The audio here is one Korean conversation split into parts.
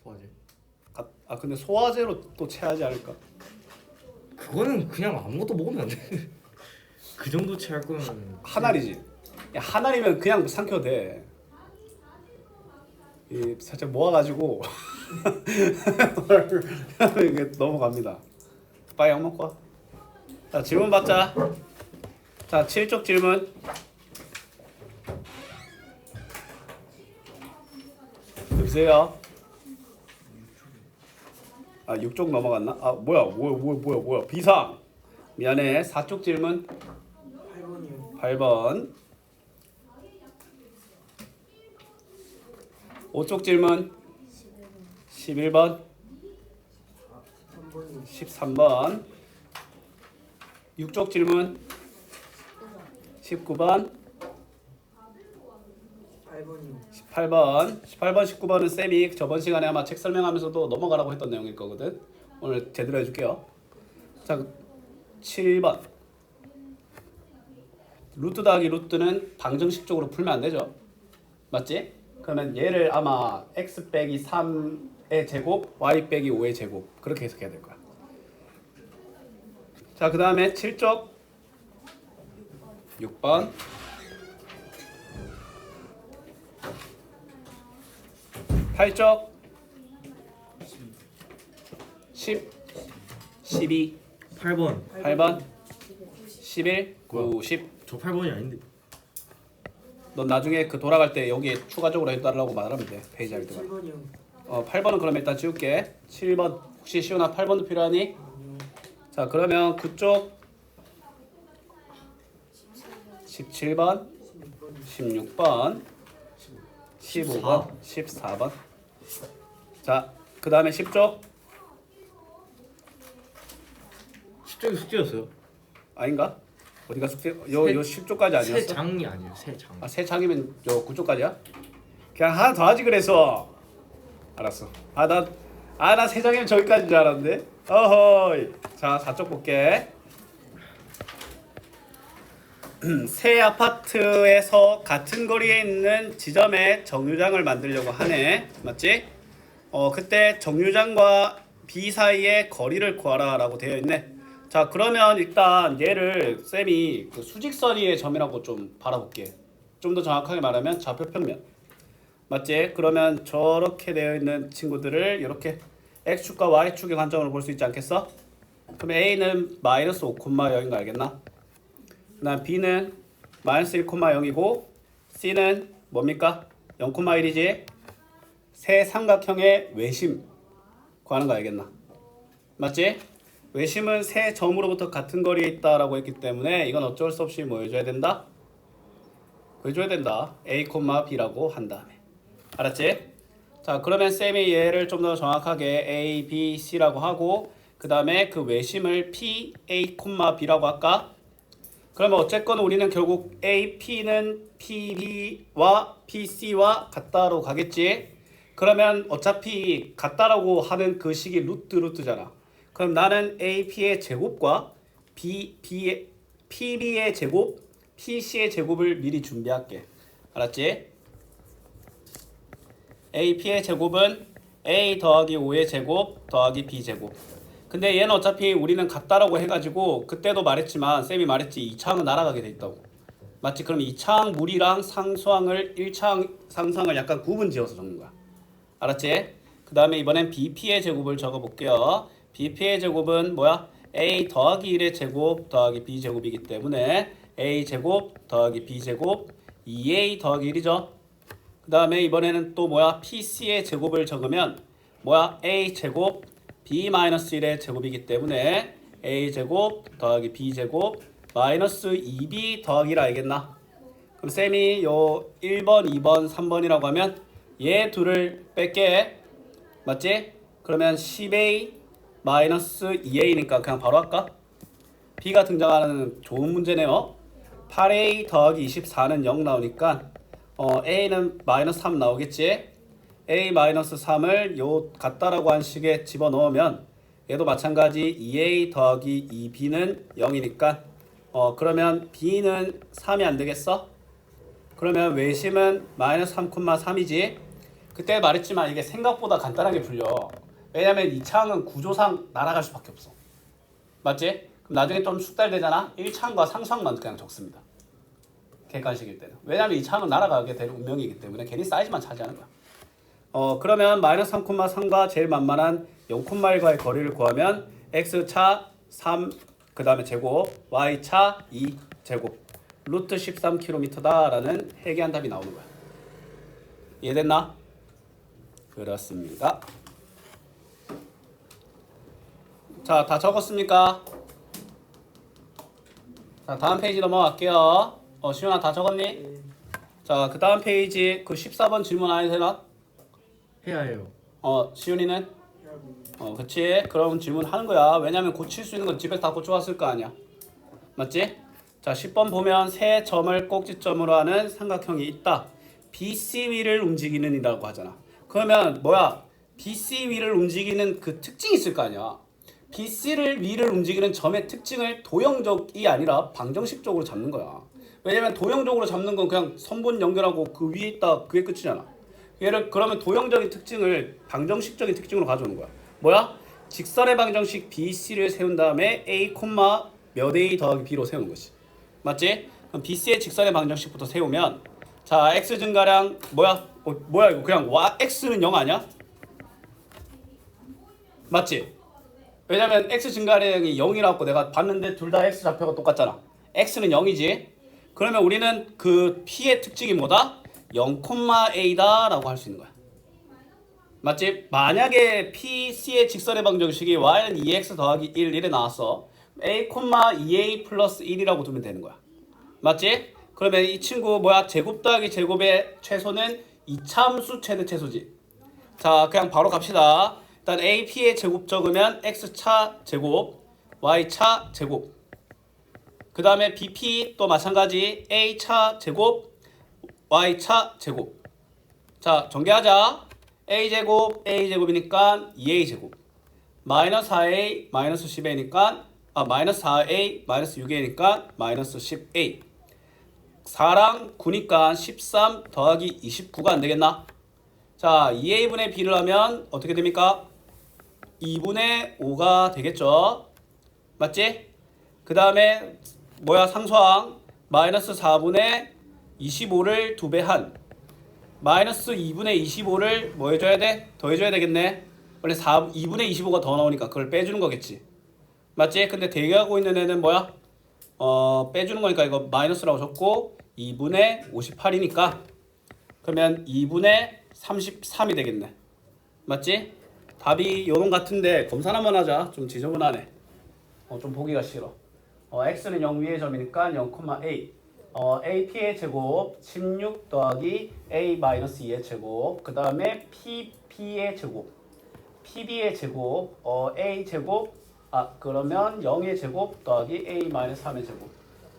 소화제. 근데 소화제로 또 체하지 않을까? 그거는 그냥 아무것도 먹으면 안 돼. 그 정도 체할 거면 한 알이지. 야, 한 알이면 그냥 삼켜도 돼. 이 살짝 모아가지고 이게 넘어갑니다. 빨리 약 먹고 와. 자, 질문 받자. 자, 7쪽 질문. 여보세요? 6쪽 넘어갔나? 뭐야. 비상. 미안해. 4쪽 질문. 8번이요. 8번. 5쪽 질문. 11번. 13번이요. 13번. 6쪽 질문. 19번. 8번이요. 18번. 18번, 19번은 쌤이 저번 시간에 아마 책 설명하면서도 넘어가라고 했던 내용일 거거든. 오늘 제대로 해줄게요. 자, 7번. 루트 더하기 루트는 방정식적으로 풀면 안 되죠. 맞지? 그러면 얘를 아마 x 빼기 3의 제곱, y 빼기 5의 제곱 그렇게 해석해야 될 거야. 자, 그 다음에 7쪽 6번. 8쪽 10, 12, 8번. 8번, 11, 9, 10. 저 8번이 아닌데. 넌 나중에 그 돌아갈 때 여기에 추가적으로 해달라고 말하면 돼. 페이지 할 때만. 7번이요. 8번은 그럼 일단 지울게. 7번 혹시 시훈아 8번도 필요하니? 자, 그러면 그쪽 17번, 16번, 15번, 14번. 자, 그 다음에 10쪽 10쪽이 숙제였어요. 아닌가? 어디가 숙제? 요 10쪽까지 세 아니었어? 장이 아니에요. 세 장. 세 장이면 요 9쪽까지야? 그냥 하나 더 하지 그래서. 알았어. 나 세 장이면 저기까지인 줄 알았는데. 어허이. 자, 4쪽 볼게. 새 아파트에서 같은 거리에 있는 지점에 정류장을 만들려고 하네. 맞지? 그때 정류장과 B 사이의 거리를 구하라라고 되어 있네. 자, 그러면 일단 얘를 쌤이 그 수직선 위의 점이라고 좀 바라볼게. 좀 더 정확하게 말하면 좌표 평면. 맞지? 그러면 저렇게 되어 있는 친구들을 이렇게 x축과 y축의 관점으로 볼 수 있지 않겠어? 그럼 a는 마이너스 5,0인 거 알겠나? 그 다음 b는 마이너스 1,0이고 c는 뭡니까? 0,1이지? 세 삼각형의 외심 구하는 거 알겠나? 맞지? 외심은 세 점으로부터 같은 거리에 있다라고 했기 때문에 이건 어쩔 수 없이 뭐 해줘야 된다? 해줘야 된다. a, b라고 한 다음에. 알았지? 자, 그러면 쌤이 얘를 좀 더 정확하게 a, b, c라고 하고 그 다음에 그 외심을 p, a, b라고 할까? 그러면 어쨌건 우리는 결국 a, p는 p, b와 p, c와 같다로 가겠지? 그러면 어차피 같다라고 하는 그 식이 루트잖아. 그럼 나는 a, p의 제곱과 pb의 제곱, pc의 제곱을 미리 준비할게. 알았지? a, p의 제곱은 a 더하기 5의 제곱 더하기 b 제곱. 근데 얘는 어차피 우리는 같다라고 해가지고 그때도 말했지만 쌤이 말했지 2차항은 날아가게 돼 있다고. 맞지? 그럼 2차항 물이랑 상수항을 1차항 상수항을 약간 구분 지어서 적는 거야. 알았지? 그 다음에 이번엔 bp의 제곱을 적어볼게요. bp의 제곱은 뭐야? a 더하기 1의 제곱 더하기 b 제곱이기 때문에 a 제곱 더하기 b 제곱 2a 더하기 1이죠. 그 다음에 이번에는 또 뭐야? pc의 제곱을 적으면 뭐야? a 제곱 b-1의 제곱이기 때문에 a 제곱 더하기 b 제곱 마이너스 2b 더하기를 알겠나? 그럼 쌤이 요 1번, 2번, 3번이라고 하면 얘 둘을 뺄게. 맞지? 그러면 10a 마이너스 2a니까 그냥 바로 할까? b가 등장하는 좋은 문제네요. 8a 더하기 24는 0 나오니까 a는 마이너스 3 나오겠지? a 마이너스 3을 요 같다라고 한 식에 집어넣으면 얘도 마찬가지 2a 더하기 2b는 0이니까 그러면 b는 3이 안 되겠어? 그러면 외심은 마이너스 3,3이지? 그때 말했지만 이게 생각보다 간단하게 풀려. 왜냐면 이 차항은 구조상 날아갈 수밖에 없어. 맞지? 그럼 나중에 좀 숙달되잖아. 1차항과 상수항만 그냥 적습니다. 객관식일 때는. 왜냐면 이 차항은 날아가게 될 운명이기 때문에 괜히 사이즈만 차지하는 거야. 그러면 마이너스 3,3과 제일 만만한 0,1과의 거리를 구하면 x차 3 그 다음에 제곱 y차 2 제곱 루트 13km다 라는 해계한 답이 나오는 거야. 이해됐나? 그렇습니다. 자, 다 적었습니까? 자, 다음 페이지 넘어갈게요. 시훈아 다 적었니? 네. 자, 그 다음 페이지 그 14번 질문 안 해도 되나? 해야 해요. 시훈이는? 해야군요. 그치? 그럼 질문하는 거야. 왜냐면 고칠 수 있는 건 집에서 다 고쳐왔을 거 아니야. 맞지? 자, 10번 보면 세 점을 꼭지점으로 하는 삼각형이 있다. BC 위를 움직이는 이라고 하잖아. 그러면 뭐야? BC 위를 움직이는 그 특징이 있을 거 아니야. BC를 위를 움직이는 점의 특징을 도형적이 아니라 방정식적으로 잡는 거야. 왜냐면 도형적으로 잡는 건 그냥 선분 연결하고 그 위에 있다 그게 끝이잖아. 얘를 그러면 도형적인 특징을 방정식적인 특징으로 가져오는 거야. 뭐야? 직선의 방정식 BC를 세운 다음에 A, 몇 A 더하기 B로 세우는 거지. 맞지? 그럼 BC의 직선의 방정식부터 세우면 자, X 증가량 뭐야? 뭐야 이거 그냥 X는 0 아니야? 맞지? 왜냐면 X 증가량이 0이라고 내가 봤는데 둘 다 X 좌표가 똑같잖아. X는 0이지. 그러면 우리는 그 P의 특징이 뭐다? 0,A다 라고 할 수 있는 거야. 맞지? 만약에 PC의 직선의 방정식이 Y는 2X 더하기 1 이래 나왔어. A, 2A 플러스 1이라고 두면 되는 거야. 맞지? 그러면 이 친구 뭐야? 제곱 더하기 제곱의 최소는 이차함수 최대 최소지. 자, 그냥 바로 갑시다. 일단 AP의 제곱 적으면 X차 제곱, Y차 제곱. 그 다음에 BP 또 마찬가지 A차 제곱, Y차 제곱. 자, 전개하자. A제곱, A제곱이니까 2A제곱. 마이너스 4A, 마이너스 10A니까 마이너스 4A, 마이너스 6A니까 마이너스 10A. 4랑 9니까 13 더하기 29가 안 되겠나? 자, 2A분의 B를 하면 어떻게 됩니까? 2분의 5가 되겠죠? 맞지? 그 다음에 뭐야 상수항 마이너스 4분의 25를 2배 한 마이너스 2분의 25를 뭐 해줘야 돼? 더 해줘야 되겠네. 원래 2분의 25가 더 나오니까 그걸 빼주는 거겠지. 맞지? 근데 대기하고 있는 애는 뭐야? 빼주는 거니까 이거 마이너스라고 적고 2분의 58이니까 그러면 2분의 33이 되겠네. 맞지? 답이 요런 같은데 검사 한번 하자. 좀 지저분하네. 좀 보기가 싫어. x는 0 위의 점이니까 0,a. ap의 제곱 16 더하기 a 마이너스 2의 제곱. 그 다음에 pp의 제곱. pb의 제곱. a 제곱. 그러면 0의 제곱 더하기 a 마이너스 3의 제곱.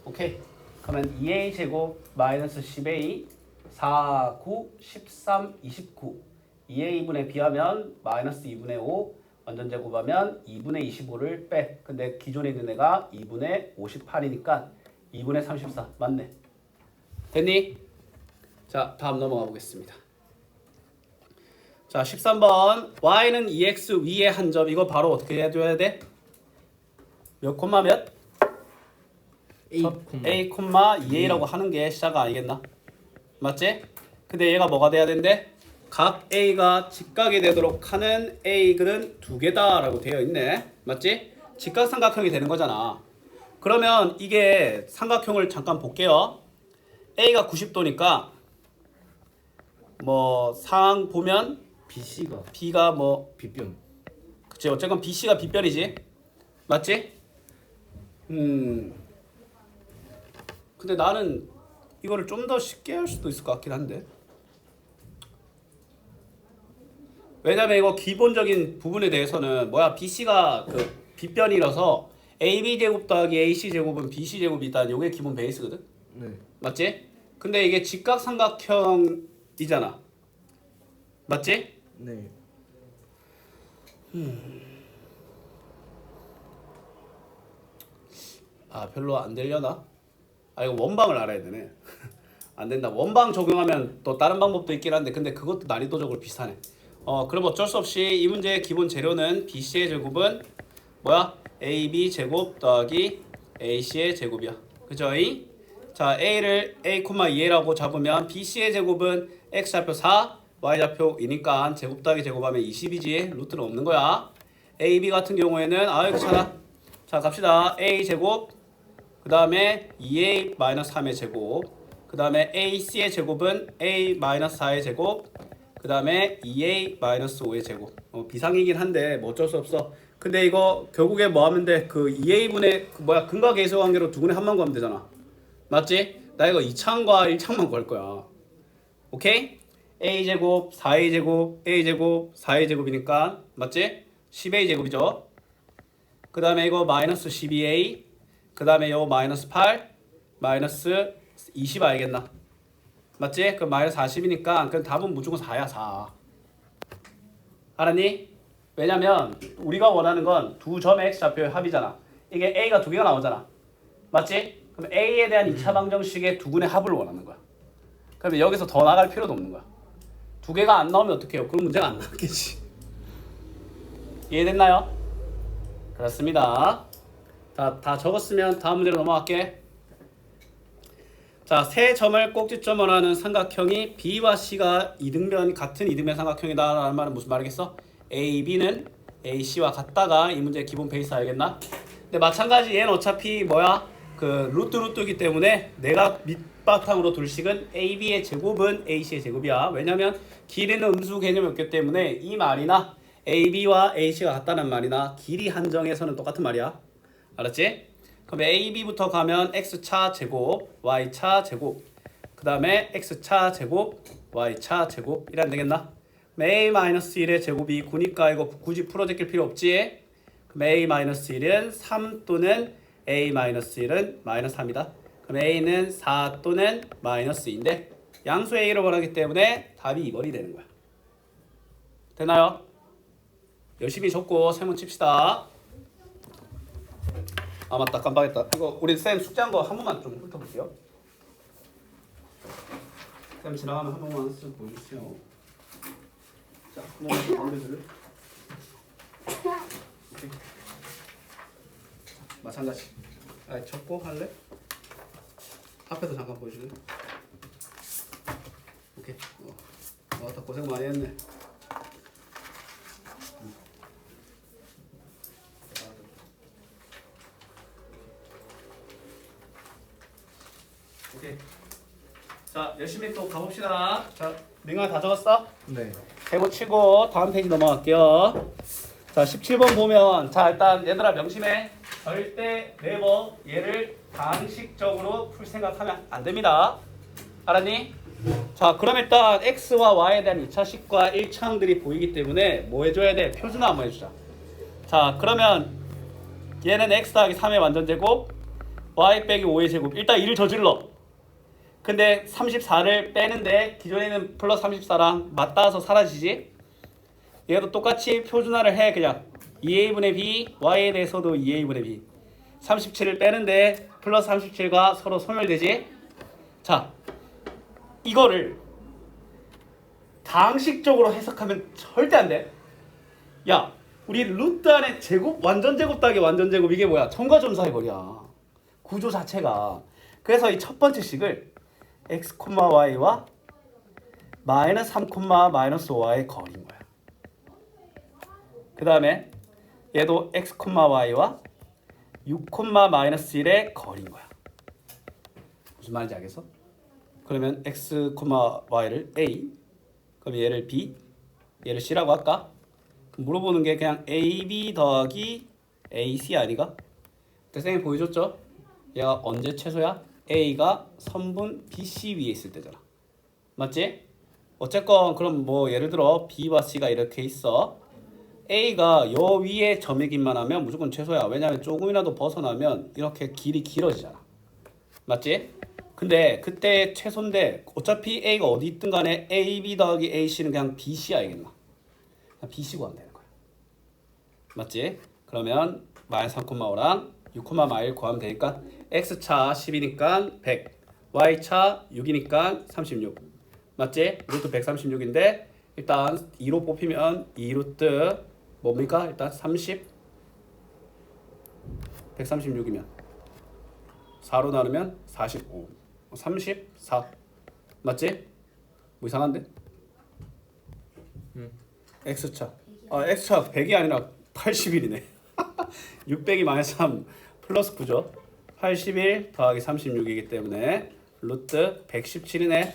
오케이. 그러면 2a 제곱 마이너스 10a 4, 9, 13, 29. 2a분의 b하면 마이너스 2분의 5 완전 제곱하면 2분의 25를 빼. 근데 기존에 있는 애가 2분의 58이니까 2분의 34 맞네. 됐니? 자, 다음 넘어가 보겠습니다. 자, 13번 y는 2x 위에 한 점. 이거 바로 어떻게 해줘야 돼? 몇 콤마 몇? A, A, 2a라고 하는 게 시작 아니겠나? 맞지? 근데 얘가 뭐가 돼야 된대? 각 A가 직각이 되도록 하는 A근은 두 개다 라고 되어 있네. 맞지? 직각삼각형이 되는 거잖아. 그러면 이게 삼각형을 잠깐 볼게요. A가 90도니까 뭐 상황 보면 BC가 B가 뭐 빗변. 그치 어쨌건 BC가 빗변이지. 맞지? 근데 나는 이거를 좀 더 쉽게 할 수도 있을 것 같긴 한데. 왜냐면 이거 기본적인 부분에 대해서는 뭐야 BC가 그 빗변이라서 AB 제곱 더하기 AC 제곱은 BC 제곱이 있다는 요게 기본 베이스거든. 네. 맞지? 근데 이게 직각삼각형이잖아. 맞지? 네. 별로 안 되려나? 이거 원방을 알아야 되네. 안 된다. 원방 적용하면 또 다른 방법도 있긴 한데 근데 그것도 난이도적으로 비슷하네. 그럼 어쩔 수 없이 이 문제의 기본 재료는 BC의 제곱은 뭐야? AB 제곱 더하기 AC의 제곱이야. 그죠? 자, A를 A, 2A라고 잡으면 BC의 제곱은 X좌표 4, Y좌표 2니까 제곱 더하기 제곱하면 20이지. 루트는 없는 거야. AB 같은 경우에는 귀찮아. 자, 갑시다. A 제곱 그 다음에 2A-3의 제곱 그 다음에 AC의 제곱은 A-4의 제곱 그 다음에 2A-5의 제곱. 비상이긴 한데 뭐 어쩔 수 없어. 근데 이거 결국에 뭐 하면 돼? 그 2A분의 근각계수 관계로 두 분의 합만 구하면 되잖아. 맞지? 나 이거 2차항과 1차항만 구할 거야. 오케이? A제곱, 4A제곱, A제곱, 4A제곱이니까 맞지? 10A제곱이죠. 그 다음에 이거 마이너스 12A 그 다음에 이거 마이너스 8 마이너스 20 알겠나? 맞지? 그럼 마이너스 40이니까 그럼 답은 무조건 4야 4. 알았니? 왜냐면 우리가 원하는 건 두 점의 x좌표의 합이잖아. 이게 a가 두 개가 나오잖아. 맞지? 그럼 a에 대한 2차 방정식의 두 분의 합을 원하는 거야. 그러면 여기서 더 나갈 필요도 없는 거야. 두 개가 안 나오면 어떡해요? 그럼 문제가 안 나왔겠지. 이해됐나요? 그렇습니다. 다 적었으면 다음 문제로 넘어갈게. 자, 세 점을 꼭지점으로 하는 삼각형이 B와 C가 같은 이등변 삼각형이다라는 말은 무슨 말이겠어? A, B는 A, C와 같다가 이 문제의 기본 베이스 알겠나? 근데 마찬가지 얘는 어차피 뭐야? 그 루트이기 때문에 내가 밑바탕으로 둘 식은 A, B의 제곱은 A, C의 제곱이야. 왜냐면 길이는 음수 개념이 없기 때문에 이 말이나 A, B와 A, C가 같다는 말이나 길이 한정에서는 똑같은 말이야. 알았지? 그럼 AB부터 가면 X차 제곱, Y차 제곱 그 다음에 X차 제곱, Y차 제곱 이러면 되겠나? 그럼 A-1의 제곱이 9니까 이거 굳이 풀어 제낄 필요 없지? 그럼 A-1은 3 또는 A-1은 마이너스 3이다. 그럼 A는 4 또는 마이너스 2인데 양수 A를 원하기 때문에 답이 2번이 되는 거야. 되나요? 열심히 적고 세문 칩시다. 아 맞다 깜빡했다. 이거 우리 쌤 숙제한 거 한 번만 좀 훑어볼게요. 쌤 지나가면 한 번만 쓱 보여주세요. 자, 한 번만 더 올려줄래? 오케이. 마찬가지. 적고 할래? 앞에서 잠깐 보여줄래? 오케이. 다 고생 많이 했네. 오케이. 자, 열심히 또 가봅시다. 자, 민경아 다 적었어? 네. 세모 치고 다음 페이지 넘어갈게요. 자, 17번 보면 자, 일단 얘들아 명심해. 절대 네버 얘를 방식적으로 풀 생각하면 안 됩니다. 알았니? 자, 그럼 일단 x와 y에 대한 2차식과 1차항들이 보이기 때문에 뭐 해줘야 돼? 표준화 한번 해주자. 자, 그러면 얘는 x 더하기 3의 완전제곱 y 빼기 5의 제곱. 일단 2를 저질러. 근데 34를 빼는데 기존에는 플러스 34랑 맞닿아서 사라지지? 얘도 똑같이 표준화를 해. 그냥 2a분의 b, y에 대해서도 2a분의 b. 37을 빼는데 플러스 37과 서로 소멸되지? 자, 이거를 방식적으로 해석하면 절대 안 돼. 야, 우리 루트 안에 제곱, 완전 제곱 더하기 완전 제곱 이게 뭐야? 점과 점사의 거리야. 구조 자체가. 그래서 이 첫 번째 식을 x, y와 마이너스 3, 마이너스 5와의 거리인 거야. 그 다음에 얘도 x, y와 6, 마이너스 1의 거리인 거야. 무슨 말인지 알겠어? 그러면 x, y를 a, 그럼 얘를 b, 얘를 c라고 할까? 물어보는 게 그냥 ab 더하기 ac 아니가? 선생님이 보여줬죠? 얘가 언제 최소야? a가 선분 bc 위에 있을 때잖아. 맞지? 어쨌건 그럼 뭐 예를 들어 b와 c가 이렇게 있어. a가 요 위에 점이기만 하면 무조건 최소야. 왜냐면 조금이라도 벗어나면 이렇게 길이 길어지잖아. 맞지? 근데 그때 최소인데 어차피 a가 어디 있든 간에 ab 더하기 ac는 그냥 bc 알겠나? 그냥 bc 구하면 되는 거야. 맞지? 그러면 마이너스 3,5랑 6,1 구하면 되니까 x차 10이니까 100, y차 6이니까 36 맞지? 루트 136인데 일단 2로 뽑히면 2루트 뭡니까? 일단 136이면 4로 나누면 45 34 맞지? 뭐 이상한데? x차 x차 100이 아니라 81이네 600이 마이너스 3 플러스 9죠 81 더하기 36이기 때문에 루트 117이네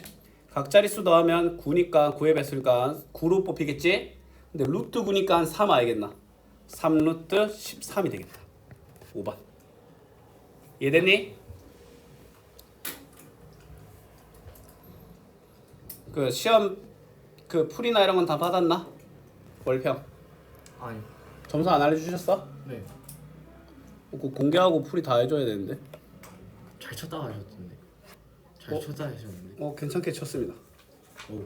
각자리수 더하면 9니까 9의 배수니까 9로 뽑히겠지? 근데 루트 9니까 3 알겠나? 3루트 13이 되겠다 5번 이해됐니? 그 시험 그 풀이나 이런 건 다 받았나? 월평 아니. 점수 안 알려주셨어? 네. 그 공개하고 풀이 다 해줘야 되는데 잘 쳤다 하셨던데. 잘 어? 쳤다 하셨는데. 괜찮게 쳤습니다 오.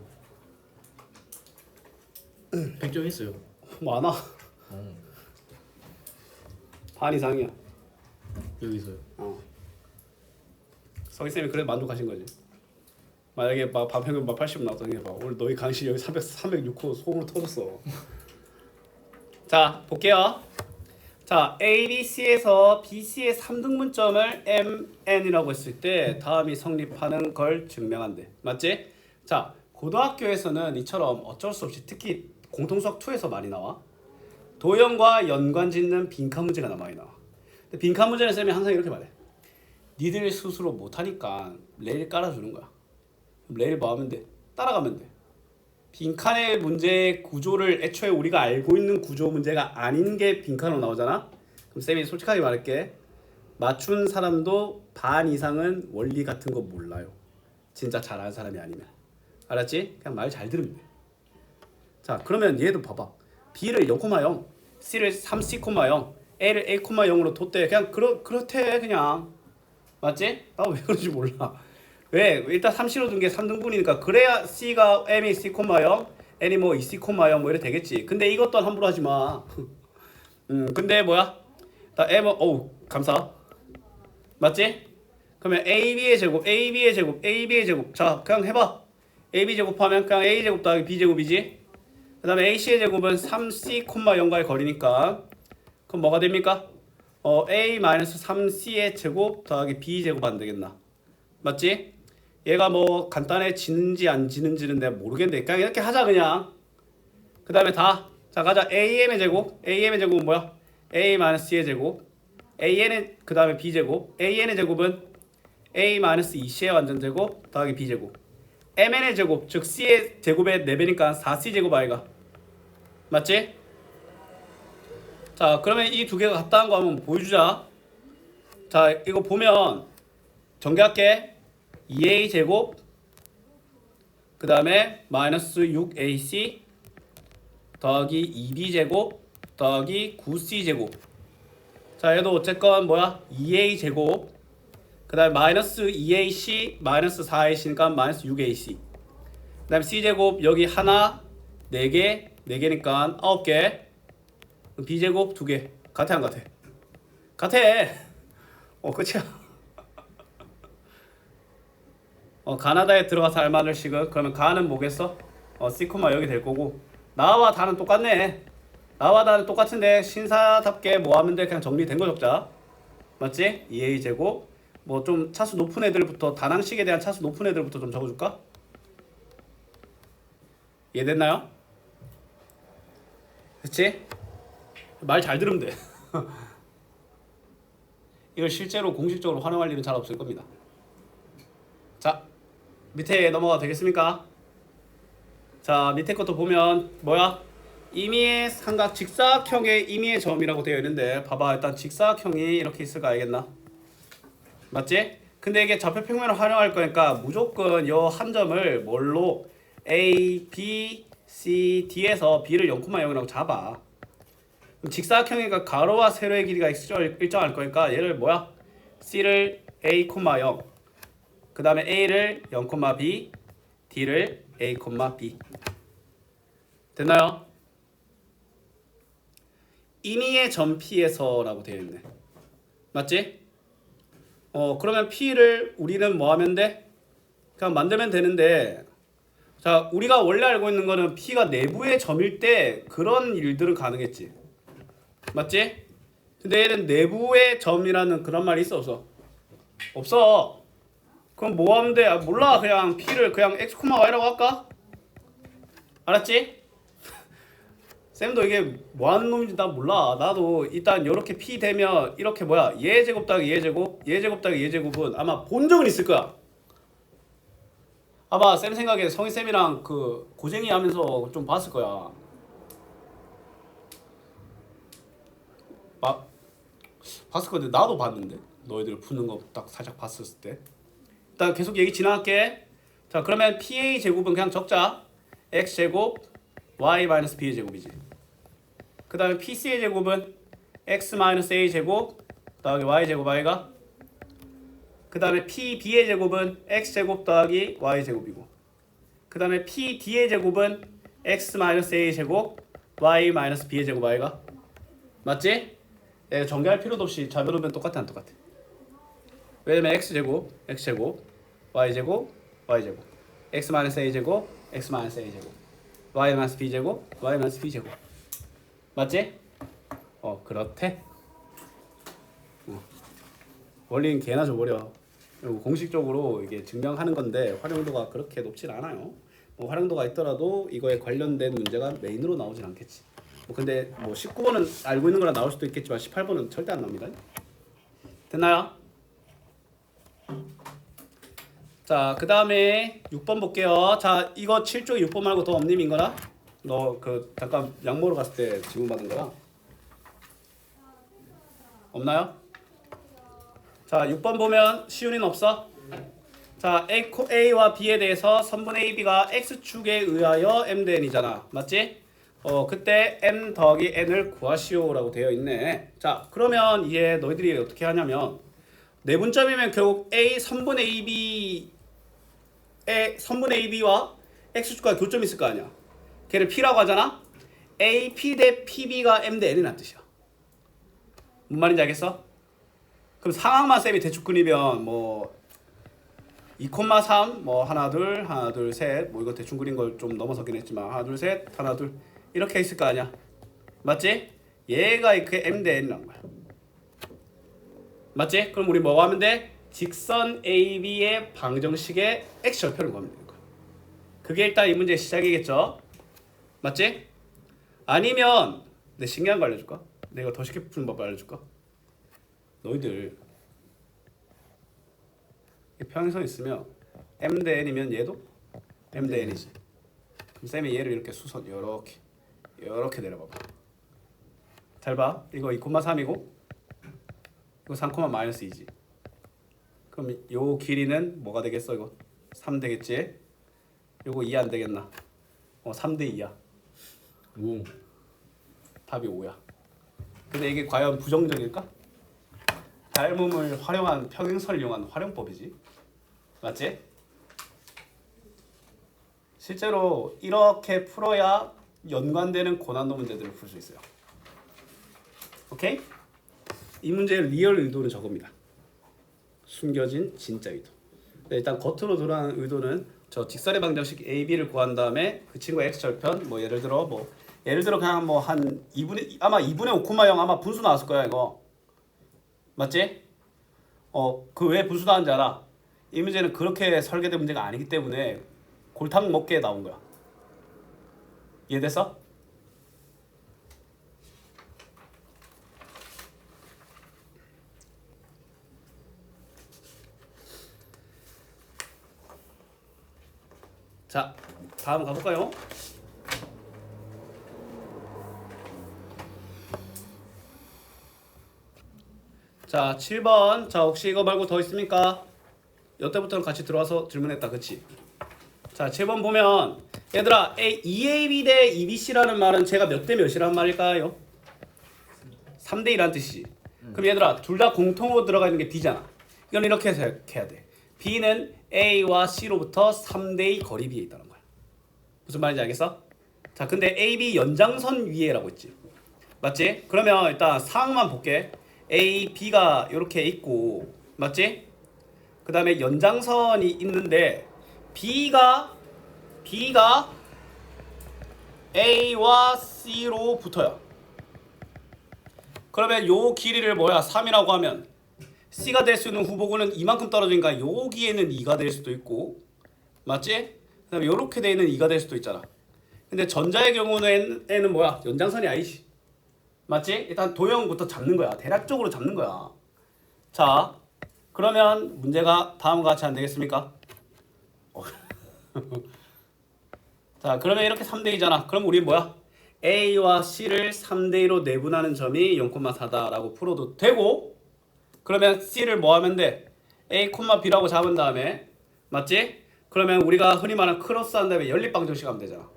100점 했어요. 많아 어. 반 이상이야 여기서요. 성희쌤이 그래 만족하신 거지 만약에 막 반평균 막 80 나왔더니 막 오늘 너희 강시 여기 306호 소음으로 터졌어 자 볼게요 자 A, B, C에서 B, C의 3등분점을 MN이라고 했을 때 다음이 성립하는 걸 증명한대 맞지? 자 고등학교에서는 이처럼 어쩔 수 없이 특히 공통수학 2에서 많이 나와 도형과 연관 짓는 빈칸 문제가 많이 나와 근데 빈칸 문제는 쌤이 항상 이렇게 말해 니들 스스로 못하니까 레일 깔아주는 거야 레일 뭐 하면 돼? 따라가면 돼 빈칸의 문제의 구조를 애초에 우리가 알고 있는 구조 문제가 아닌 게 빈칸으로 나오잖아? 그럼 쌤이 솔직하게 말할게 맞춘 사람도 반 이상은 원리 같은 거 몰라요 진짜 잘하는 사람이 아니면 알았지? 그냥 말 잘 들으면 돼 자 그러면 얘도 봐봐 B를 0,0 C를 3C,0 A를 A,0으로 뒀대 그냥 그렇대 그냥 맞지? 나 왜 그런지 몰라 왜? 일단 3C로 둔 게 3등분이니까 그래야 C가 M이 C,0 N이 뭐 2C,0 뭐 이래 되겠지 근데 이것도 함부로 하지 마 근데 뭐야? 나 M 어우 감사 맞지? 그러면 AB의 제곱 AB의 제곱 AB의 제곱 자 그냥 해봐 AB 제곱하면 그냥 A 제곱 더하기 B 제곱이지 그 다음에 AC의 제곱은 3C,0과의 거리니까 그럼 뭐가 됩니까? A-3C의 제곱 더하기 B 제곱 안 되겠나? 맞지? 얘가 뭐 간단해지는지 안 지는지는 내가 모르겠는데 그냥 이렇게 하자 그냥 그 다음에 다 자 가자 AM의 제곱 AM의 제곱은 뭐야? A-C의 제곱 AN의 그 다음에 B 제곱 AN의 제곱은 A-2C의 완전 제곱 더하기 B 제곱 MN의 제곱 즉 C의 제곱의 4배니까 4C 제곱 아이가 맞지? 자 그러면 이 두 개가 같다는 거 한번 보여주자 자 이거 보면 전개할게 2A 제곱 그 다음에 마이너스 6AC 더하기 2B 제곱 더하기 9C 제곱 자 얘도 어쨌건 뭐야 2A 제곱 그 다음에 마이너스 2AC 마이너스 4AC니까 마이너스 6AC 그 다음에 C제곱 여기 하나 4개 4개니까 9개 B제곱 2개 같아 안 같아? 같아 끝이야 가나다에 들어가서 할 말을 식은 그러면 가는 뭐겠어? C, 여기 될 거고 나와 다는 똑같네 나와 다는 똑같은데 신사답게 뭐 하면 돼? 그냥 정리된 거 적자 맞지? 2A 제곱 뭐 좀 차수 높은 애들부터 다항식에 대한 차수 높은 애들부터 좀 적어줄까? 이해됐나요? 그치? 말 잘 들으면 돼 이걸 실제로 공식적으로 활용할 일은 잘 없을 겁니다 자 밑에 넘어가도 되겠습니까? 자 밑에 것도 보면 뭐야? 임의의 삼각 직사각형의 임의의 점이라고 되어 있는데 봐봐 일단 직사각형이 이렇게 있을까 알겠나? 맞지? 근데 이게 좌표 평면을 활용할 거니까 무조건 요 한 점을 뭘로 A, B, C, D에서 B를 0,0이라고 잡아 그럼 직사각형이니까 가로와 세로의 길이가 일정할 거니까 얘를 뭐야? C를 A, 0 그 다음에 A를 0,B D를 A, B 됐나요? 임의의 점 P에서 라고 되어 있네 맞지? 그러면 P를 우리는 뭐 하면 돼? 그냥 만들면 되는데 자 우리가 원래 알고 있는 거는 P가 내부의 점일 때 그런 일들은 가능했지. 맞지? 근데 얘는 내부의 점이라는 그런 말이 있어 없어? 없어. 그럼 뭐 하면 돼? 몰라. 그냥 P를 그냥 x, y라고 할까? 알았지? 쌤도 이게 뭐 하는 놈인지 나 몰라. 나도 일단 이렇게 P 되면 이렇게 뭐야 얘 제곱 더하기 얘 제곱 얘 제곱 더하기 얘 제곱은 아마 본 적은 있을 거야. 아마 쌤 생각에 성희쌤이랑 그 고쟁이 하면서 좀 봤을 거야. 봤을 건데 나도 봤는데 너희들 푸는 거 딱 살짝 봤을 때. 일단 계속 얘기 진행할게. 자 그러면 PA 제곱은 그냥 적자. X 제곱 Y 마이너스 B의 제곱이지. 그 다음에 PC의 제곱은 X 마이너스 A 제곱 더하기 Y 제곱 Y가. 그 다음에 PB의 제곱은 X 제곱 더하기 Y 제곱이고. 그 다음에 PD의 제곱은 X 마이너스 A 제곱 Y 마이너스 B의 제곱 Y가. 맞지? 네, 전개할 필요도 없이 자변호변 똑같아 안 똑같아? 왜냐면 X제곱 X제곱 Y제곱 Y제곱 X 마이너스 A제곱 X 마이너스 A제곱 Y 마이너스 B제곱 Y 마이너스 B제곱 맞지? 그렇대. 원리는 개나 줘버려. 그리고 공식적으로 이게 증명하는 건데 활용도가 그렇게 높진 않아요. 뭐 활용도가 있더라도 이거에 관련된 문제가 메인으로 나오진 않겠지. 근데 19번은 알고 있는 거라 나올 수도 있겠지만 18번은 절대 안 나옵니다. 됐나요? 자, 그 다음에 6번 볼게요. 자, 이거 7쪽에 6번 말고 더 없님인 거나? 너 잠깐 약 먹으러 갔을 때 질문 받은 거야? 없나요? 자, 6번 보면 시윤이는 없어? 자, A와 B에 대해서 선분 AB가 X축에 의하여 MN이잖아. 맞지? 그때 M 더하기 N을 구하시오라고 되어 있네. 자, 그러면 이제 너희들이 어떻게 하냐면 내분점이면 결국 선분의 AB와 X축과 교점이 있을 거 아니야. 걔를 P라고 하잖아. AP 대 PB가 M 대 N이란 뜻이야. 뭔 말인지 알겠어? 그럼 상황만 쌤이 대충 그리면 2,3 하나 둘 셋 이거 대충 그린 걸 좀 넘어서긴 했지만 하나 둘 셋 하나 둘 이렇게 있을 거 아니야. 맞지? 얘가 그 M 대 N이란 거야. 맞지? 그럼 우리 뭐 하면 돼? 직선 AB의 방정식의 X절편을 구하면 되는 거야. 그게 일단 이 문제의 시작이겠죠? 맞지? 아니면 내 신기한 거 알려줄까? 내가 더 쉽게 푸는 법 알려줄까? 너희들 평행선 있으면 M 대 N이면 얘도 M 대 N이지. 그럼 쌤이 얘를 이렇게 수선 이렇게 내려봐봐. 잘 봐. 이거 2,3이고 이거 3, 마이너스 2지. 그럼 요 길이는 뭐가 되겠어? 이거 3 되겠지? 요거 2 안 되겠나? 3 대 2야. 오. 답이 5야. 근데 이게 과연 부정적일까? 닮음을 활용한 평행선을 이용한 활용법이지. 맞지? 실제로 이렇게 풀어야 연관되는 고난도 문제들을 풀 수 있어요. 오케이? 이 문제의 리얼 의도는 저겁니다. 숨겨진 진짜 의도. 일단 겉으로 드러나는 의도는 저 직선의 방정식 AB를 구한 다음에 그 친구의 X절편 예를 들어 그냥 한 2분의 아마 2분의 5,0 아마 분수 나왔을 거야 이거. 맞지? 그 왜 분수 나왔는지 알아? 이 문제는 그렇게 설계된 문제가 아니기 때문에 골탕 먹게 나온 거야. 이해됐어? 자, 다음 가볼까요? 자, 7번. 자, 혹시 이거 말고 더 있습니까? 여태부터는 같이 들어와서 질문했다. 그치? 자, 7번 보면 얘들아, EAB 대 EBC라는 말은 제가 몇 대 몇이란 말일까요? 3대 2라는 뜻이지. 그럼 얘들아, 둘 다 공통으로 들어가 있는 게 B잖아. 이건 이렇게 해야 돼. B는 A와 C로부터 3대 2 거리 비에 있다는 거야. 무슨 말인지 알겠어? 자, 근데 AB 연장선 위에라고 했지. 맞지? 그러면 일단 상황만 볼게. A, B가 이렇게 있고, 맞지? 그 다음에 연장선이 있는데 B가 A와 C로 붙어요. 그러면 요 길이를 뭐야 3이라고 하면 C가 될 수 있는 후보군은 이만큼 떨어지니까 여기에는 2가 될 수도 있고, 맞지? 그 다음에 요렇게 돼 있는 2가 될 수도 있잖아. 근데 전자의 경우는 뭐야 연장선이 아니지, 맞지? 일단 도형부터 잡는 거야. 대략적으로 잡는 거야. 자, 그러면 문제가 다음과 같이 안 되겠습니까? 자, 그러면 이렇게 3대2잖아. 그럼 우리 뭐야? A와 C를 3대2로 내분하는 점이 0,4다라고 풀어도 되고, 그러면 C를 뭐 하면 돼? A, B라고 잡은 다음에, 맞지? 그러면 우리가 흔히 말하는 크로스 한 다음에 연립방정식 하면 되잖아.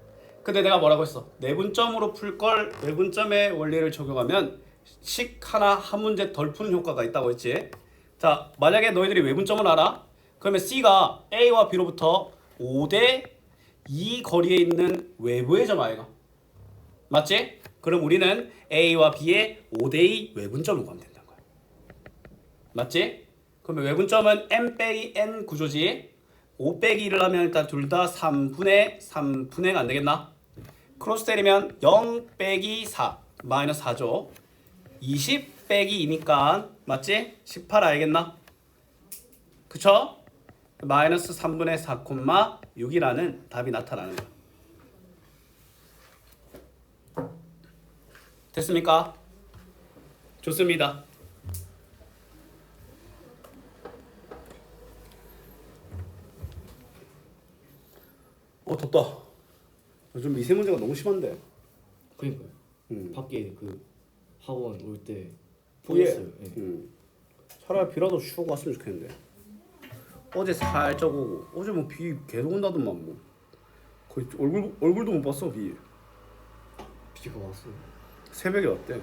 근데 내가 뭐라고 했어? 내분점으로 풀 걸 외분점의 원리를 적용하면 식 하나 한 문제 덜 푸는 효과가 있다고 했지. 자, 만약에 너희들이 외분점을 알아? 그러면 C가 A와 B로부터 5대 2 거리에 있는 외부의 점 아이가? 맞지? 그럼 우리는 A와 B의 5대2 외분점을 구하면 된다는 거야. 맞지? 그러면 외분점은 M-N 구조지. 5 빼기 1을 하면 일단 둘 다 3분의 안 되겠나? 크로스 때리면 0 빼기 4 마이너스 4죠. 20 빼기 2니까 맞지? 18 알겠나? 그쵸? 마이너스 3분의 4, 6이라는 답이 나타나는 거야. 됐습니까? 좋습니다. 덥다. 요즘 미세먼지가 너무 심한데. 그러니까요. 밖에 그 학원 올 때 후에 보였어요. 예. 차라리 비라도 쉬고 왔으면 좋겠는데. 어제 살짝 오고 어제 뭐 비 계속 온다더만 뭐 거의 얼굴도 못 봤어 비. 비가 왔어요. 새벽에 왔대.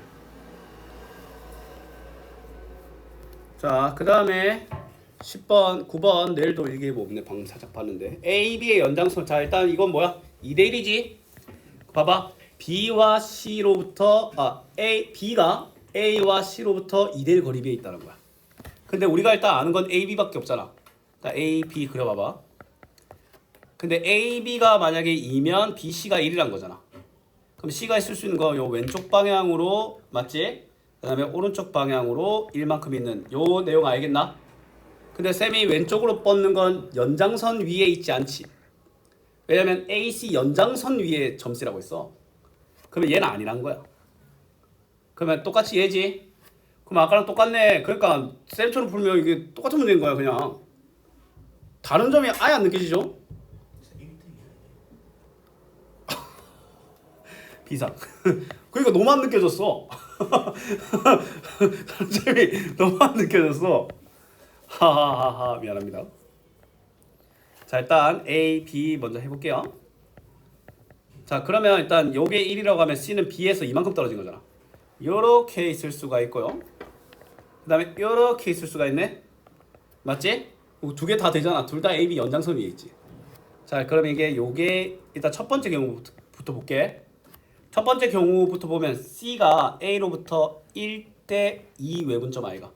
자, 그 다음에 10번, 9번 내일도 이게 뭐 없네. 방금 살짝 봤는데 A, B의 연장선. 자, 일단 이건 뭐야? 2대 1이지. 봐봐. B와 C로부터 B가 A와 C로부터 2대 1 거리비에 있다는 거야. 근데 우리가 일단 아는 건 A, B밖에 없잖아. A, B 그려봐봐. 근데 A, B가 만약에 2면 B, C가 1이란 거잖아. 그럼 C가 있을 수 있는 거 요 왼쪽 방향으로 맞지? 그 다음에 오른쪽 방향으로 1만큼 있는 요 내용 알겠나? 근데 쌤이 왼쪽으로 뻗는 건 연장선 위에 있지 않지. 왜냐면 AC 연장선 위에 점수라고 했어. 그러면 얘는 아니란 거야. 그러면 똑같이 얘지. 그럼 아까랑 똑같네. 그러니까 쌤처럼 풀면 이게 똑같은 문제인 거야 그냥. 다른 점이 아예 안 느껴지죠? 비상. 그러니까 너무 안 느껴졌어. 다른 점이 너무 안 느껴졌어. 하하하하 미안합니다. 자, 일단 A, B 먼저 해볼게요. 자, 그러면 일단 요게 1이라고 하면 C는 B에서 이만큼 떨어진 거잖아. 요렇게 있을 수가 있고요. 그 다음에 요렇게 있을 수가 있네. 맞지? 두 개 다 되잖아. 둘 다 A, B 연장선 위에 있지. 자, 그러면 이게 요게 일단 첫 번째 경우부터 볼게. 첫 번째 경우부터 보면 C가 A로부터 1대 2 외분점 아이가.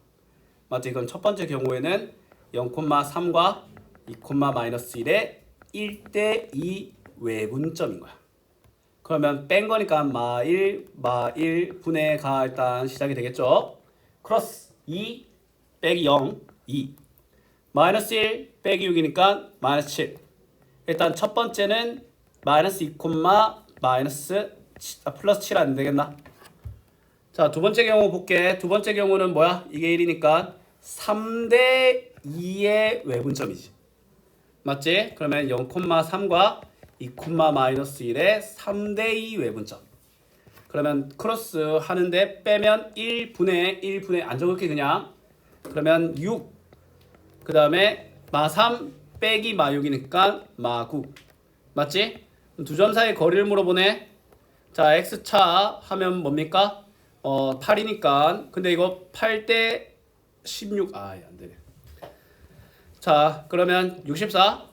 맞지? 이건 첫 번째 경우에는 0,3과 2,-1의 1대 2 외분점인 거야. 그러면 뺀 거니까 마1 분의 가 일단 시작이 되겠죠. 크로스 2 빼기 0 2 마이너스 1 빼기 6이니까 마이너스 7. 일단 첫 번째는 마이너스 2, 플러스 7 안 되겠나? 자, 두 번째 경우 볼게. 두 번째 경우는 뭐야? 이게 1이니까 3대 2의 외분점이지. 맞지? 그러면 0,3과 2,-1의 3대 2 외분점. 그러면 크로스 하는데 빼면 1분의 안 적을게 그냥. 그러면 6. 그 다음에 마3 빼기 마6이니까 마9. 맞지? 두 점 사이 거리를 물어보네. 자, x차 하면 뭡니까? 8이니까. 근데 이거 8대 16. 안 되네. 자, 그러면 64.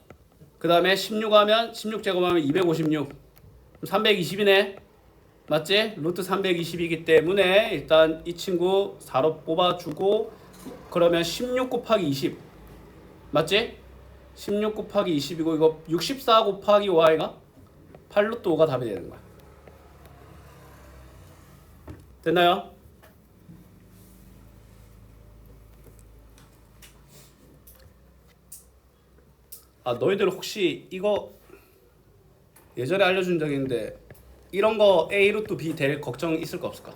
그 다음에 16 하면 16 제곱하면 256. 320이네. 맞지? 루트 320이기 때문에 일단 이 친구 4로 뽑아주고, 그러면 16 곱하기 20. 맞지? 16 곱하기 20이고 이거 64 곱하기 y가 8루트 5가 답이 되는 거야. 됐나요? 아 너희들 혹시 이거 예전에 알려준 적이 있는데 이런 거 A 루트 B 될 걱정 있을까 없을까?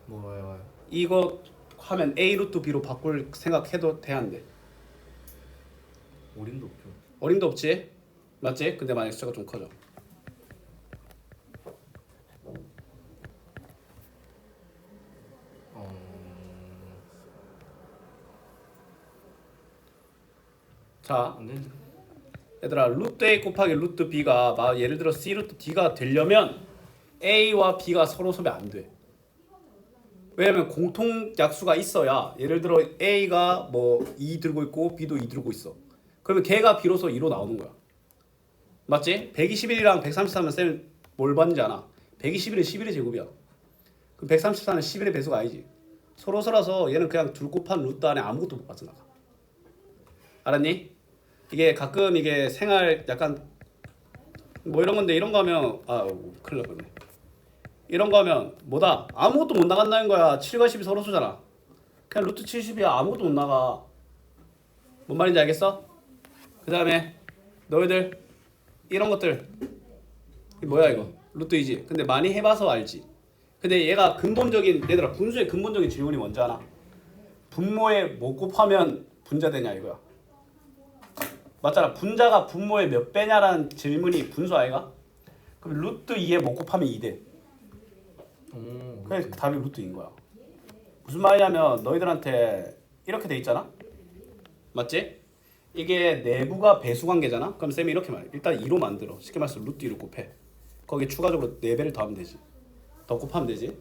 뭐요? 이거 하면 A 루트 B로 바꿀 생각해도 돼 안 돼? 어림도 없죠. 어림도 없지? 맞지? 근데 만약 숫자가 좀 커져. 자, 안 되는데. 얘들아 루트 A 곱하기 루트 B가 막 예를 들어 C 루트 D가 되려면 A와 B가 서로 소비 안 돼. 왜냐면 공통 약수가 있어야 예를 들어 A가 뭐 2 들고 있고 B도 2 들고 있어. 그러면 걔가 비로소 2로 나오는 거야. 맞지? 121이랑 133은 쌤 뭘 봤는지 아나? 121은 11의 제곱이야. 그럼 134는 11의 배수가 아니지. 서로서라서 얘는 그냥 둘 곱한 루트 안에 아무것도 못 빠져나가. 알았니? 이게 가끔 이게 생활 약간 뭐 이런 건데 이런 거 하면 큰일 날 뻔네. 이런 거 하면 뭐다? 아무것도 못 나간다는 거야. 7과 10이 서로 수잖아. 그냥 루트 70이야. 아무것도 못 나가. 뭔 말인지 알겠어? 그 다음에 너희들 이런 것들 이게 뭐야 이거? 루트 2지. 근데 많이 해봐서 알지. 근데 얘가 근본적인 얘들아 분수의 근본적인 질문이 뭔지 아나? 분모에 뭐 곱하면 분자 되냐 이거야. 맞잖아. 분자가 분모의 몇 배냐라는 질문이 분수 아이가? 그럼 루트 2에 뭐 곱하면 2 돼. 그래서 답이 루트 2인 거야. 무슨 말이냐면 너희들한테 이렇게 돼 있잖아. 맞지? 이게 내부가 배수 관계잖아. 그럼 쌤이 이렇게 말해. 일단 2로 만들어. 쉽게 말해서 루트 2를 곱해. 거기에 추가적으로 4배를 더하면 되지. 더 곱하면 되지.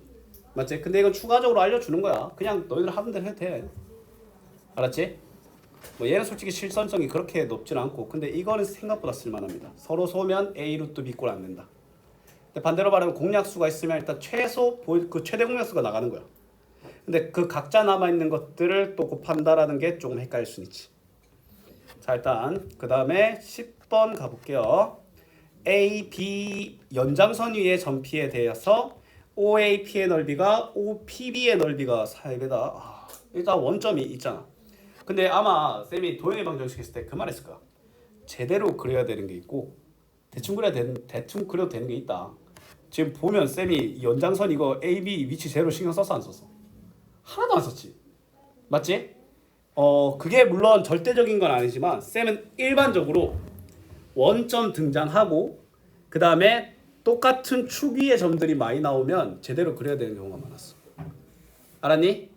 맞지? 근데 이건 추가적으로 알려주는 거야. 그냥 너희들 하는 대로 해도 돼. 알았지? 뭐 얘는 솔직히 실선성이 그렇게 높진 않고 근데 이거는 생각보다 쓸만합니다. 서로 소면 A 루트 B 꼴 안 된다. 근데 반대로 말하면 공약수가 있으면 일단 최소 그 최대 공약수가 나가는 거야. 근데 그 각자 남아있는 것들을 또 곱한다라는 게 조금 헷갈릴 수 있지. 자 일단 그 다음에 10번 가볼게요. A, B 연장선 위의 점피에 대해서 OAP의 넓이가 OPB의 넓이가 4배다. 일단 원점이 있잖아. 근데 아마 쌤이 도형의 방정식 했을 때 그 말 했을 거야. 제대로 그려야 되는 게 있고 대충 그려도 되는 게 있다. 지금 보면 쌤이 연장선 이거 AB 위치 제대로 신경 썼어 안 썼어? 하나도 안 썼지. 맞지? 그게 물론 절대적인 건 아니지만 쌤은 일반적으로 원점 등장하고 그 다음에 똑같은 축 위의 점들이 많이 나오면 제대로 그려야 되는 경우가 많았어. 알았니?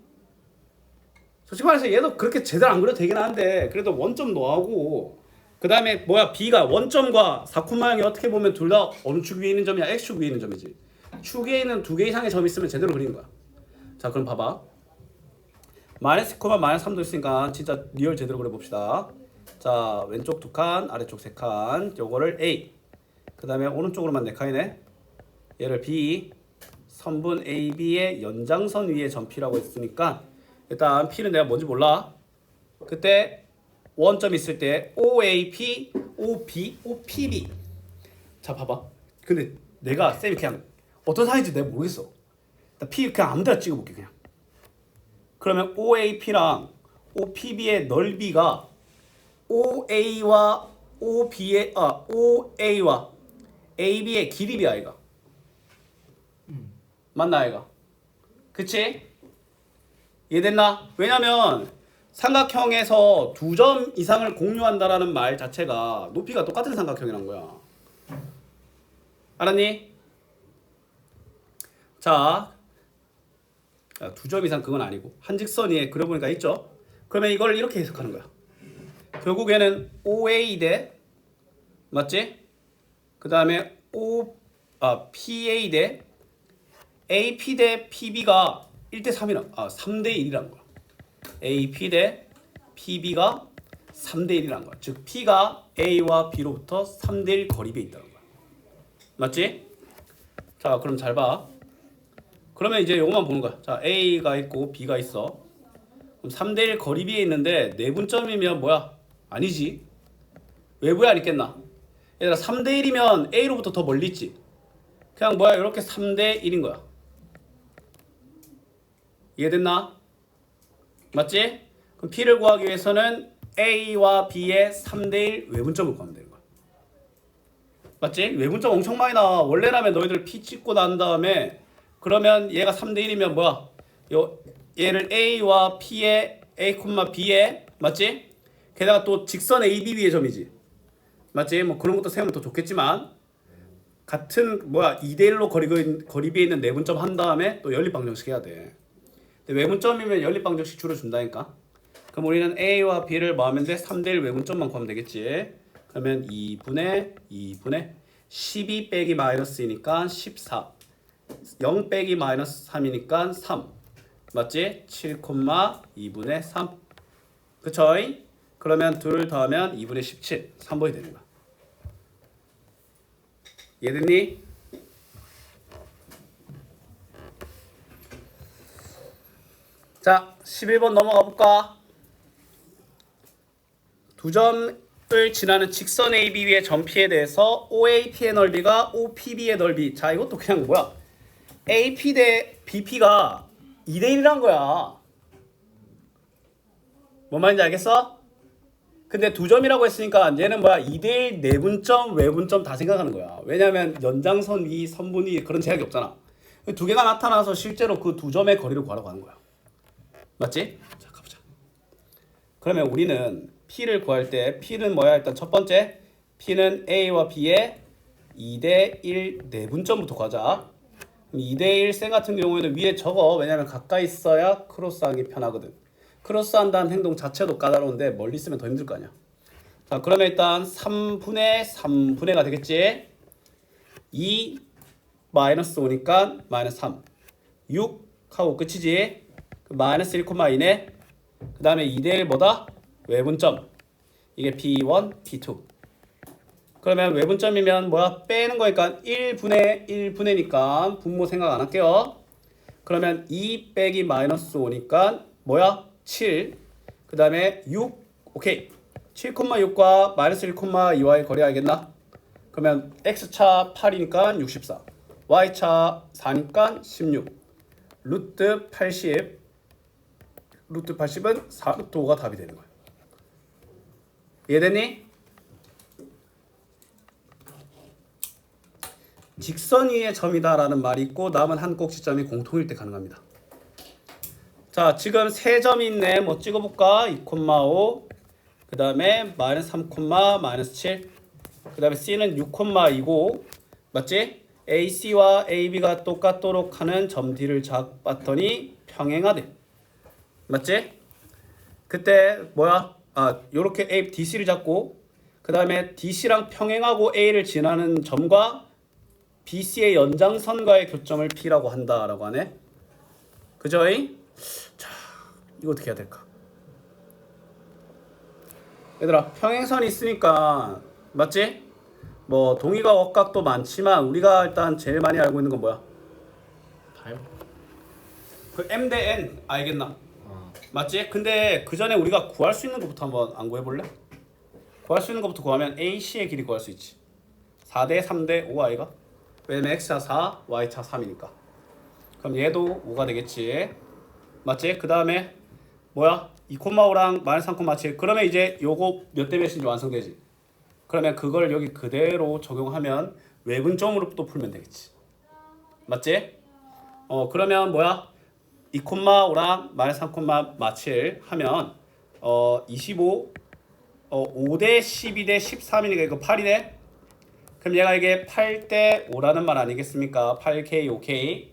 솔직히 말해서 얘도 그렇게 제대로 안 그려도 되긴 한데 그래도 원점 넣어하고 그 다음에 뭐야 B가 원점과 사쿠마형이 어떻게 보면 둘 다 어느 축 위에 있는 점이야? X축 위에 있는 점이지. 축 위에 있는 2개 이상의 점이 있으면 제대로 그리는 거야. 자 그럼 봐봐. 마이너스 2, 마이너스 3도 있으니까 진짜 리얼 제대로 그려봅시다. 자 왼쪽 2칸 아래쪽 3칸 요거를 A 그 다음에 오른쪽으로만 4칸이네. 얘를 B 선분 AB의 연장선 위에 점피라고 했으니까 일단 P는 내가 뭔지 몰라. 그때 원점 있을 때 OAP, OB, OPB. 자 봐봐. 근데 내가 쌤이 그냥 어떤 사이인지 내가 모르겠어. 나 P 그냥 아무 데나 찍어볼게 그냥. 그러면 OAP랑 OPB의 넓이가 OA와 OA와 AB의 길이비 아이가. 맞나 아이가? 그치? 이해됐나? 왜냐면 삼각형에서 2점 이상을 공유한다라는 말 자체가 높이가 똑같은 삼각형이란 거야. 알았니? 자, 2점 이상 그건 아니고 한 직선 위에 그려보니까 있죠? 그러면 이걸 이렇게 해석하는 거야. 결국에는 OA 대 맞지? 그 다음에 PA 대 AP 대 PB가 1대 3이란 3대 1이란 거야. AP 대 PB가 3대 1이란 거야. 즉 P가 A와 B로부터 3대 1 거리비에 있다는 거야. 맞지? 자, 그럼 잘 봐. 그러면 이제 요것만 보는 거야. 자, A가 있고 B가 있어. 그럼 3대 1 거리비에 있는데 내분점이면 뭐야? 아니지. 외부에 안 있겠나? 얘들아 3대 1이면 A로부터 더 멀리 있지. 그냥 뭐야 이렇게 3대 1인 거야. 이해됐나? 맞지? 그럼 P를 구하기 위해서는 A와 B의 3대 1 외분점을 구하면 되는 거야. 맞지? 외분점 엄청 많이 나와. 원래라면 너희들 P 찍고 난 다음에 그러면 얘가 3대 1이면 뭐야? 얘를 A와 P의 A, B의 맞지? 게다가 또 직선 AB 위의 점이지. 맞지? 뭐 그런 것도 세우면 더 좋겠지만 같은 뭐야 2대1로 거리비에 있는 내분점 한 다음에 또 연립방정식 해야 돼. 근데 외분점이면 연립방정식 주로 준다니까. 그럼 우리는 A와 B를 뭐 하면 돼? 3대1 외분점만 구하면 되겠지. 그러면 2분의 12 빼기 마이너스이니까 14 0 빼기 마이너스 3이니까 3 맞지? 7,2분의 3 그쵸? 그러면 둘 더하면 2분의 17 3번이 되는 거야. 이해됐니? 자 11번 넘어가 볼까? 두 점을 지나는 직선 AB 위의 점 P에 대해서 OAP의 넓이가 OPB의 넓이. 자 이것도 그냥 뭐야 AP 대 BP가 2대1이란 거야. 뭔 말인지 알겠어? 근데 두 점이라고 했으니까 얘는 뭐야 2대1 내분점 외분점 다 생각하는 거야. 왜냐면 연장선 위 선분 위 그런 제약이 없잖아. 두 개가 나타나서 실제로 그 두 점의 거리를 구하라고 하는 거야. 맞지? 자 가보자. 그러면 우리는 P를 구할 때 P는 뭐야? 일단 첫 번째 P는 A와 B의 2대1 내분점부터 구하자. 2대1 셈 같은 경우에는 위에 적어. 왜냐면 가까이 있어야 크로스하기 편하거든. 크로스한다는 행동 자체도 까다로운데 멀리 있으면 더 힘들 거 아니야. 자 그러면 일단 3분의 3분의가 되겠지. 2 마이너스 5니까 마이너스 3 6 하고 끝이지. 마이너스 1,2네. 그 다음에 2대1 뭐다? 외분점. 이게 P1, P2. 그러면 외분점이면 뭐야? 빼는 거니까 1분의 1분의니까 분모 생각 안 할게요. 그러면 2 빼기 마이너스 5니까 뭐야? 7. 그 다음에 6. 오케이. 7,6과 마이너스 1,2와의 거리 알겠나? 그러면 X차 8이니까 64. Y차 4니까 16. 루트 80. 루트 80은 4, 루트 5가 답이 되는 거야. 이해됐니? 직선 위의 점이다라는 말이 있고 남은 한 꼭지점이 공통일 때 가능합니다. 자 지금 세 점이 있네. 뭐 찍어볼까? 2,5 그 다음에 마이너스 3, 마이너스 7 그 다음에 C는 6,2고 맞지? AC와 AB가 똑같도록 하는 점 D를 잡았더니 평행하대. 맞지? 그때 뭐야? 요렇게 A, DC를 잡고 그 다음에 DC랑 평행하고 A를 지나는 점과 BC의 연장선과의 교점을 P라고 한다라고 하네. 그죠? 자, 이거 어떻게 해야 될까? 얘들아, 평행선이 있으니까 맞지? 뭐 동의가 억각도 많지만 우리가 일단 제일 많이 알고 있는 건 뭐야? 다요? 그 M 대 N 알겠나? 아, 맞지? 근데 그 전에 우리가 구할 수 있는 것부터 한번 안 구해볼래? 구할 수 있는 것부터 구하면 AC의 길이 구할 수 있지. 4대 3대 5 아이가? 왜냐면 X차 4, Y차 3이니까. 그럼 얘도 5가 되겠지. 맞지? 그 다음에 뭐야? 2,5랑 마이너스 3,7. 그러면 이제 요거 몇 대 몇인지 완성되지. 그러면 그걸 여기 그대로 적용하면 외분점으로 또 풀면 되겠지. 맞지? 그러면 뭐야? 2,5랑 마이너스 3,7 하면 25 5대 12대 13이니까 이거 8이네. 그럼 얘가 이게 8대 5라는 말 아니겠습니까? 8K 5K.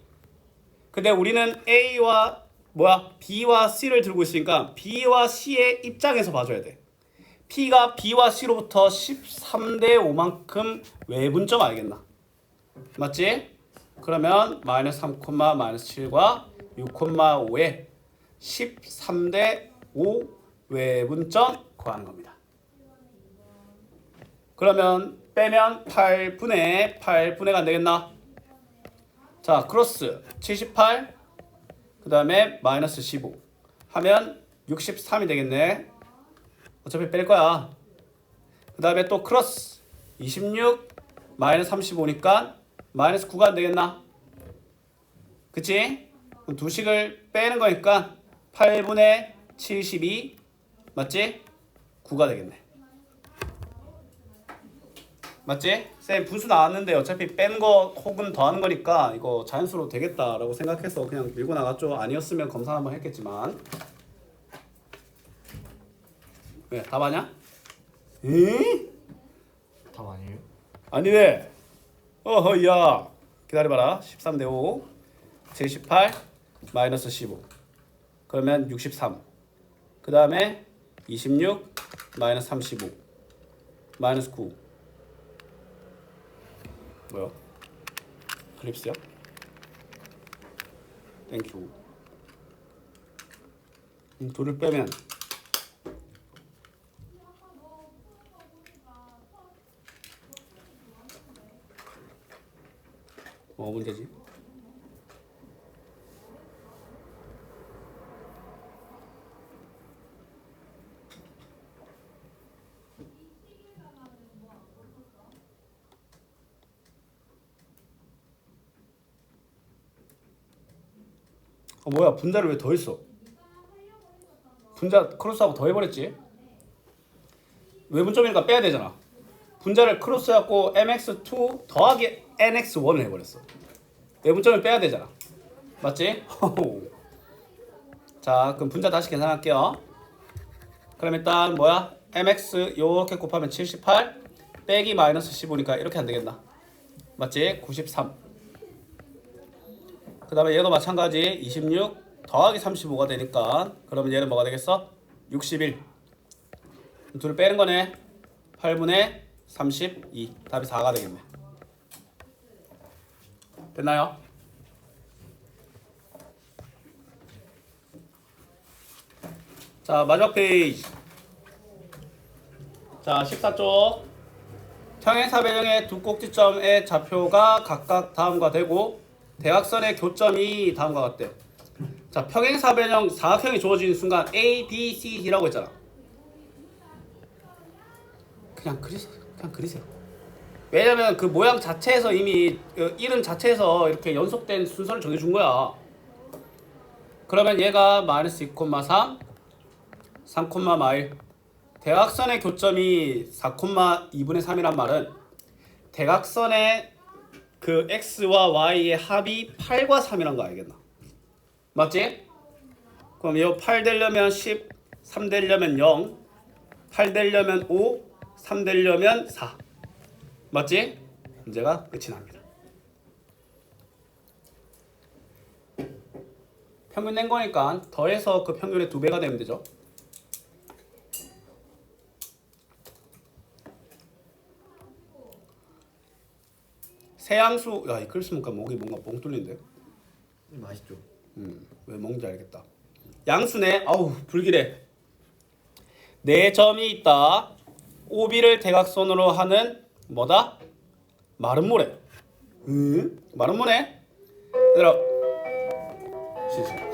근데 우리는 A와 뭐야? B와 C를 들고 있으니까 B와 C의 입장에서 봐줘야 돼. P가 B와 C로부터 13대 5만큼 외분점 알겠나? 맞지? 그러면 마이너스 3, 마이너스 7과 6,5에 13대 5 외분점 구하는 겁니다. 그러면 빼면 8분의가 안 되겠나? 자, 크로스 78 그 다음에 마이너스 15 하면 63이 되겠네. 어차피 뺄 거야. 그 다음에 또 크로스 26 마이너스 35니까 마이너스 9가 안 되겠나? 그치? 그럼 두 식을 빼는 거니까 8분의 72 맞지? 9가 되겠네. 맞지? 쌤 분수 나왔는데 어차피 뺀 거 혹은 더하는 거니까 이거 자연수로 되겠다라고 생각해서 그냥 밀고 나갔죠. 아니었으면 검사 한번 했겠지만. 왜? 답 아냐? 응? 답 아니에요? 아니네. 어허야. 기다려봐라. 13 대 5 78 마이너스 15 그러면 63. 그 다음에 26 마이너스 35 마이너스 9 뭐야? 클립스야? 땡큐. 둘을 빼면 뭐 문제지? 뭐야 분자를 왜 더했어? 분자 크로스하고 더해버렸지? 외분점이니까 빼야 되잖아. 분자를 크로스하고 mx2 더하기 nx1을 해버렸어. 외분점을 빼야 되잖아. 맞지? 자 그럼 분자 다시 계산할게요. 그럼 일단 뭐야? mx 요렇게 곱하면 78 빼기 마이너스 15니까 이렇게 안 되겠나? 맞지? 93. 그 다음에 얘도 마찬가지 26 더하기 35가 되니까 그러면 얘는 뭐가 되겠어? 61. 둘을 빼는 거네. 8분의 32. 답이 4가 되겠네. 됐나요? 자 마지막 페이지. 자 14쪽. 평행사변형의 두 꼭지점의 좌표가 각각 다음과 되고 대각선의 교점이 다음과 같대. 자 평행사변형 사각형이 주어지는 순간 A, B, C, D라고 했잖아. 그냥 그리세요. 왜냐면 그 모양 자체에서 이미 이름 자체에서 이렇게 연속된 순서를 정해준 거야. 그러면 얘가 마이너스 2,3 3,1 대각선의 교점이 4,2분의 3이란 말은 대각선의 그 x와 y의 합이 8과 3이란 거 알겠나? 맞지? 그럼 이 8 되려면 10, 3 되려면 0, 8 되려면 5, 3 되려면 4. 맞지? 문제가 끝이 납니다. 평균 낸 거니까 더해서 그 평균의 2배가 되면 되죠. 세양수, 야, 이 글 쓰니까 목이 뭔가 뻥 뚫린데. 맛있죠. 왜 먹는지 알겠다. 양수네. 아우 불길해. 네 점이 있다. 오비를 대각선으로 하는 뭐다? 마른 모래. 마른 모래. 얘들아. 시시.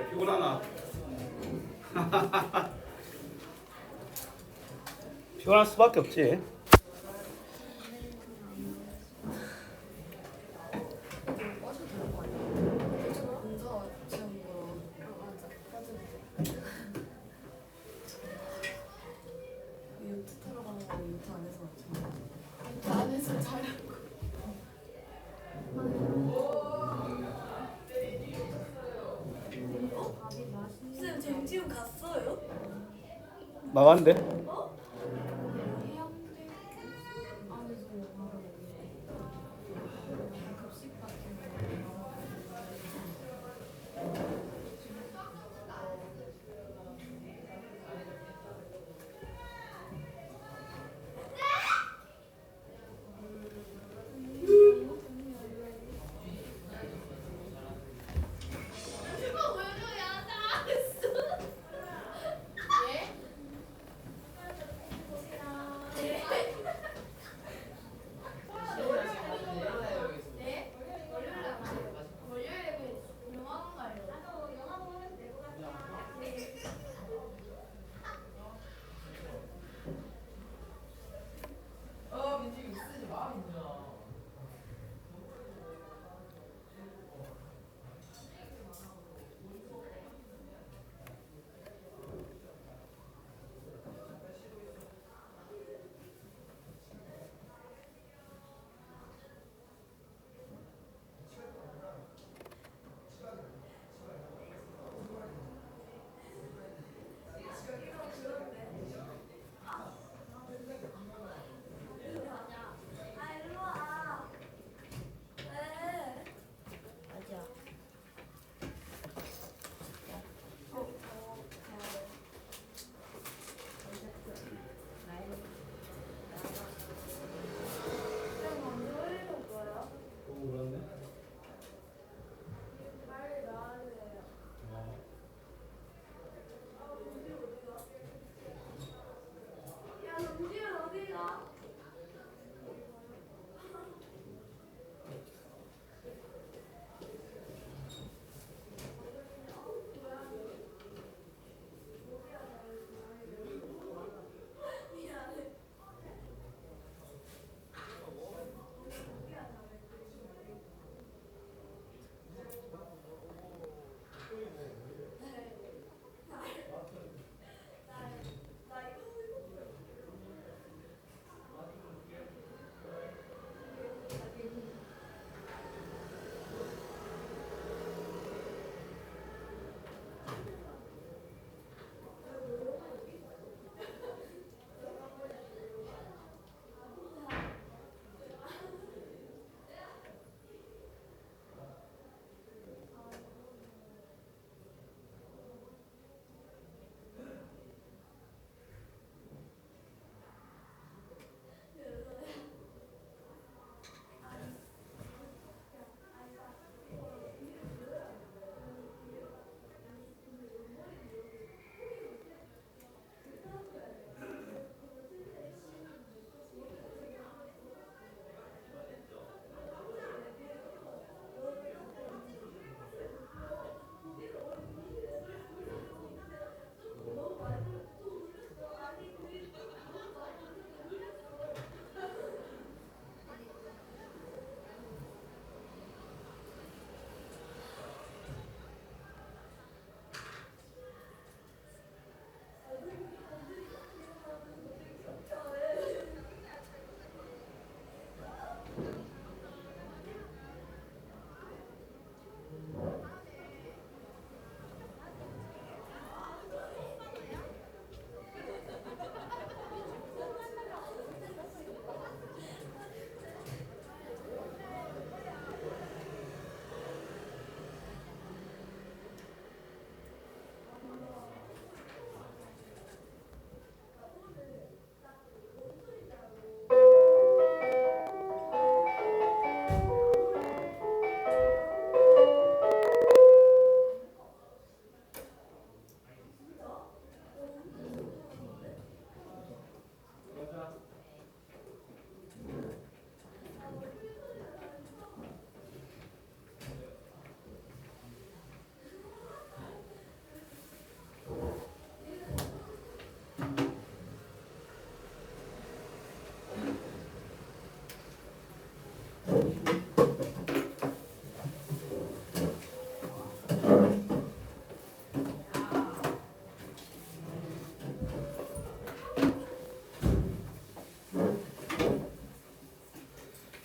피곤하나? 피곤할 수밖에 없지. 쌤 정지훈 갔어요? 나갔는데?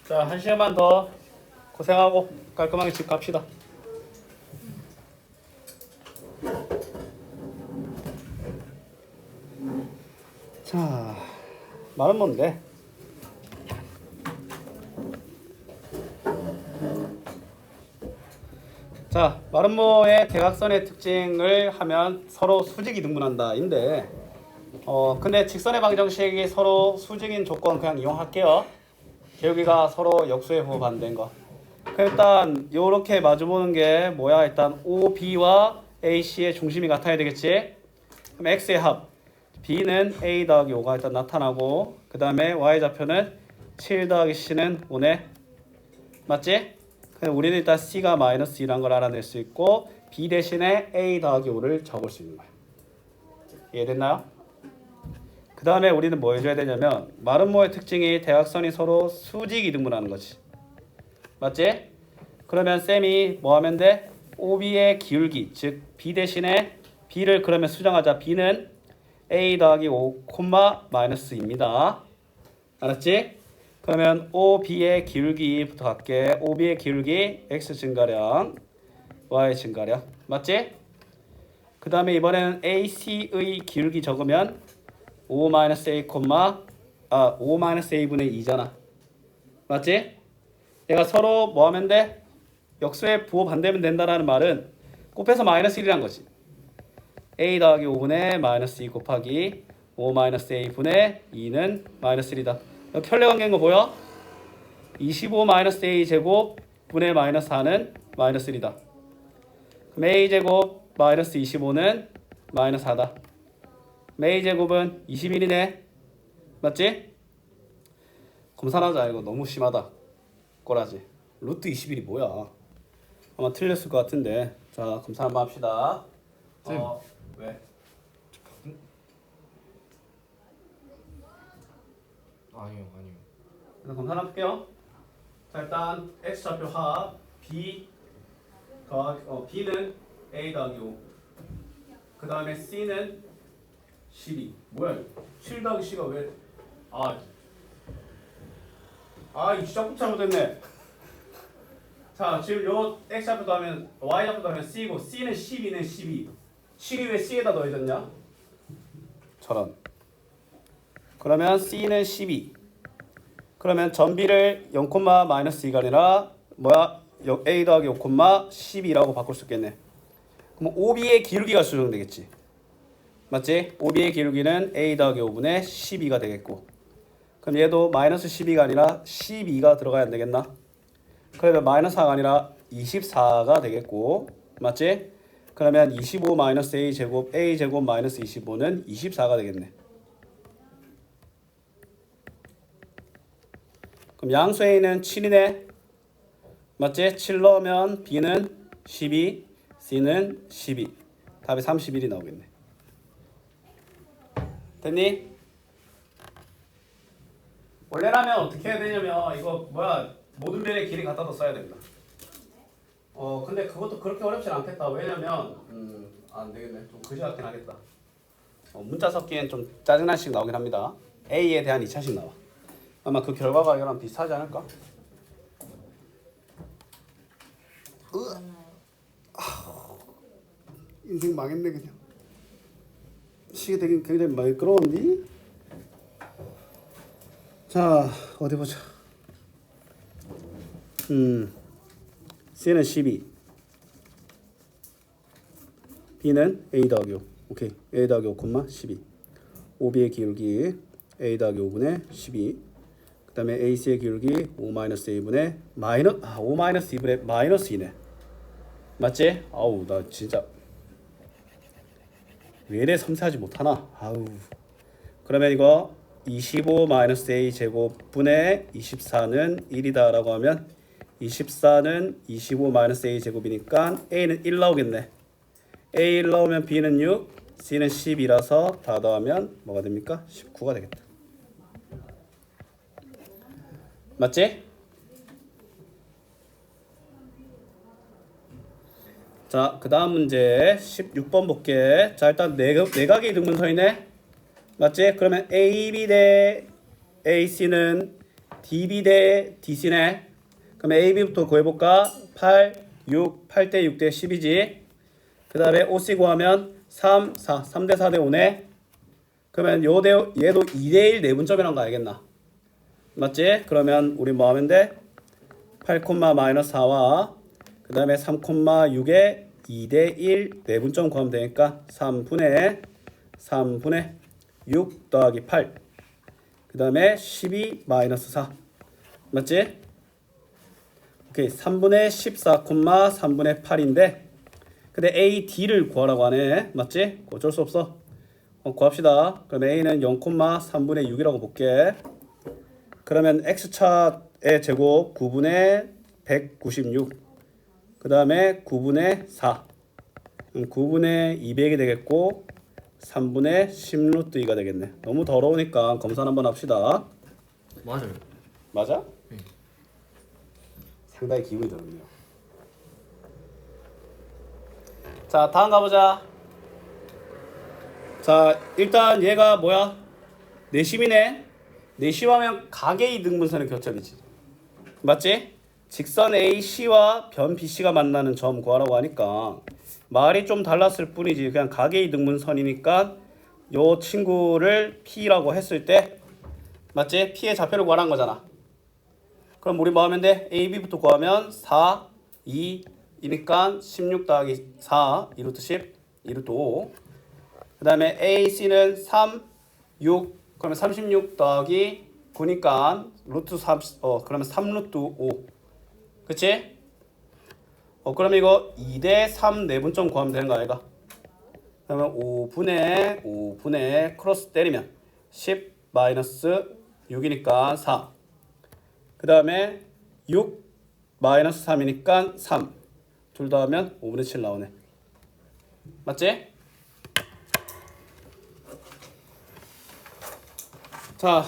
자, 한 시간만 더 고생하고 깔끔하게 집 갑시다. 자, 말은 뭔데? 자, 마름모의 대각선의 특징을 하면 서로 수직이 등분한다. 인데, 근데 직선의 방정식이 서로 수직인 조건 그냥 이용할게요. 여기가 서로 역수의 부호 반대인 거. 그럼 일단 요렇게 마주보는 게 뭐야? 일단 OB와 AC의 중심이 같아야 되겠지? 그럼 X의 합 B는 A 더하기 5가 일단 나타나고 그 다음에 Y좌표는 7 더하기 C는 5네. 맞지? 그럼 우리는 일단 C가 마이너스 2라는 걸 알아낼 수 있고 B 대신에 A 더하기 5를 적을 수 있는 거야. 이해됐나요? 그 다음에 우리는 뭐 해줘야 되냐면 마름모의 특징이 대각선이 서로 수직 이등분하는 거지. 맞지? 그러면 쌤이 뭐 하면 돼? OB의 기울기 즉 B 대신에 B를 그러면 수정하자. B는 A 더하기 5, 마이너스 2입니다. 알았지? 그러면 OB의 기울기부터 갈게. OB의 기울기 X 증가량, Y 증가량. 맞지? 그 다음에 이번에는 AC의 기울기 적으면 5-A, 5-A분의 2잖아. 맞지? 얘가 서로 뭐 하면 돼? 역수의 부호 반대면 된다라는 말은 곱해서 마이너스 1이란 거지. A 더하기 5분의 마이너스 2 곱하기 5-A분의 2는 마이너스 1이다. 여기 편례관계인 거 보여? 25-A 제곱 분의 마이너스 4는 마이너스 1이다. 그럼 A 제곱 마이너스 25는 마이너스 4다. A 제곱은 21이네. 맞지? 검산하자. 이거 너무 심하다. 꼬라지. 루트 21이 뭐야? 아마 틀렸을 것 같은데. 자, 검사 한번 합시다. 쌤. 왜? 아니요. 일단 검사 한번 할게요. 자, 일단 x 좌표 합 b b는 a 더하기 5. 그 다음에 c는 12. 뭐야? 7 더하기 c가 왜? 이거 진짜 잘못됐네. 자, 지금 요 x 좌표도 하면 y 좌표도 하면 c고 c는 12는 12. 7이 왜 c에다 넣어졌냐? 저런. 그러면 c는 12. 그러면 전비를 0,-2가 아니라 뭐야? a 더하기 5,12라고 바꿀 수 있겠네. 그럼 OB의 기울기가 수정되겠지. 맞지? OB의 기울기는 a 더하기 5분의 12가 되겠고. 그럼 얘도 마이너스 12가 아니라 12가 들어가야 안 되겠나? 그러면 마이너스 4가 아니라 24가 되겠고. 맞지? 그러면 25-A 제곱 A 제곱 마이너스 25는 24가 되겠네. 그럼 양수 A는 7이네. 맞지? 7 넣으면 B는 12, C는 12. 답이 31이 나오겠네. 됐니? 원래라면 어떻게 해야 되냐면 이거 뭐야 모든 변의 길이 갖다 더 써야 됩니다. 근데 그것도 그렇게 어렵진 않겠다. 왜냐면 안 되겠네. 좀 그지 같긴 하겠다. 문자 섞기엔 좀 짜증난식 나오긴 합니다. A에 대한 2차식 나와. 아마 그 결과가 이거랑 비슷하지 않을까? 인생 망했네 그냥. 시계 되긴 굉장히 매끄러운디? 자 어디 보자. C는 12, B는 A 더하기 5. 오케이. A 더하기 5, 12. OB의 기울기 A 더하기 5분의 12. 그 다음에 AC의 기울기 5-A분의 5-2분의 마이너스 2네. 맞지? 아우 나 진짜 왜 이래 섬세하지 못하나? 아우. 그러면 이거 25-A 제곱분의 24는 1이다 라고 하면 24는 25-A 제곱이니까 A는 1 나오겠네. A 1 나오면 B는 6, C는 12라서 다 더하면 뭐가 됩니까? 19가 되겠다. 맞지? 자, 그 다음 문제 16번 볼게. 자, 일단 내각의 이등분선이네. 맞지? 그러면 AB 대 AC는 DB 대 DC네. 그럼 AB부터 구해볼까? 8, 6, 8대 6대 10이지. 그 다음에 OC 구하면 3, 4, 3대 4대 5네. 그러면 얘도 2대 1 내분점이란 거 알겠나? 맞지? 그러면 우리 뭐 하면 돼? 8, 마이너스 4와 그 다음에 3, 6에 2대 1 내분점 구하면 되니까 3분의 6 더하기 8 그 다음에 12 마이너스 4 맞지? 오케이 3분의 14, 3분의 8인데 근데 A, D를 구하라고 하네 맞지? 어쩔 수 없어 구합시다. 그럼 A는 0,3분의 6이라고 볼게. 그러면 X차의 제곱 9분의 196 그 다음에 9분의 4 9분의 200이 되겠고 3분의 10루트 2가 되겠네. 너무 더러우니까 검사 한번 합시다. 맞아요. 맞아? 네. 상당히 기분이 더럽네요. 자 다음 가보자. 자 일단 얘가 뭐야? 내심이네. 내심하면 가계의 등분선의 교점이지. 맞지? 직선 AC와 변 BC가 만나는 점 구하라고 하니까 말이 좀 달랐을 뿐이지 그냥 가계의 등분선이니까 요 친구를 P라고 했을 때 맞지? P의 좌표를 구하라는 거잖아. 그럼 우리 뭐 하면 돼? AB부터 구하면 4, 2이니까 16 더하기 4 2루트 10 2루트 5 그 다음에 AC는 3, 6 그러면 36 더하기 9니까 루트 3 그러면 3루트 5 그치? 그러면 이거 2대 3 내분점 구하면 되는 거 아이가? 그러면 5분의 크로스 때리면 10 마이너스 6이니까 4 그 다음에 6 마이너스 3이니까 3 둘 다 하면 5분의 7 나오네. 맞지? 자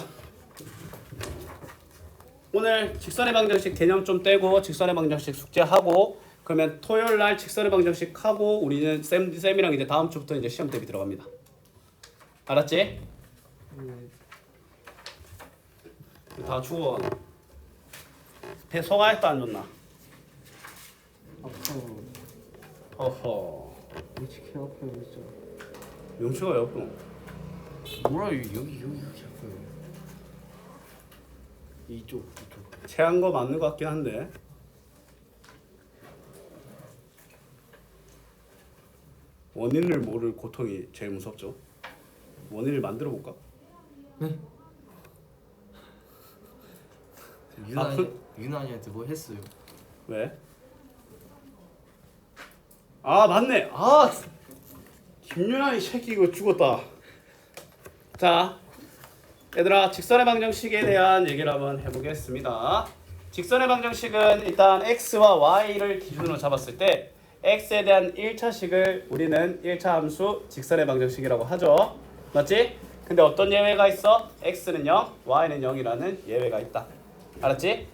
오늘 직선의 방정식 개념 좀 떼고 직선의 방정식 숙제하고 그러면 토요일날 직선의 방정식 하고 우리는 쌤이랑 이제 다음 주부터 이제 시험 대비 들어갑니다. 알았지? 다 죽어. 배 소가 했다 안 좋나? 아파요. 어허. 일찍 해 아파요 진짜. 명치가 왜 아프노? 뭐라 여기 아파요. 이쪽. 체한 거 맞는 것 같긴 한데. 원인을 모를 고통이 제일 무섭죠. 원인을 만들어 볼까? 유난이한테 뭐 했어요? 왜? 아 맞네. 아 김윤아이 새끼 이거 죽었다. 자 얘들아 직선의 방정식에 대한 얘기를 한번 해보겠습니다. 직선의 방정식은 일단 x와 y를 기준으로 잡았을 때 x에 대한 1차식을 우리는 1차 함수 직선의 방정식이라고 하죠. 맞지? 근데 어떤 예외가 있어? x는 0, y는 0이라는 예외가 있다. 알았지?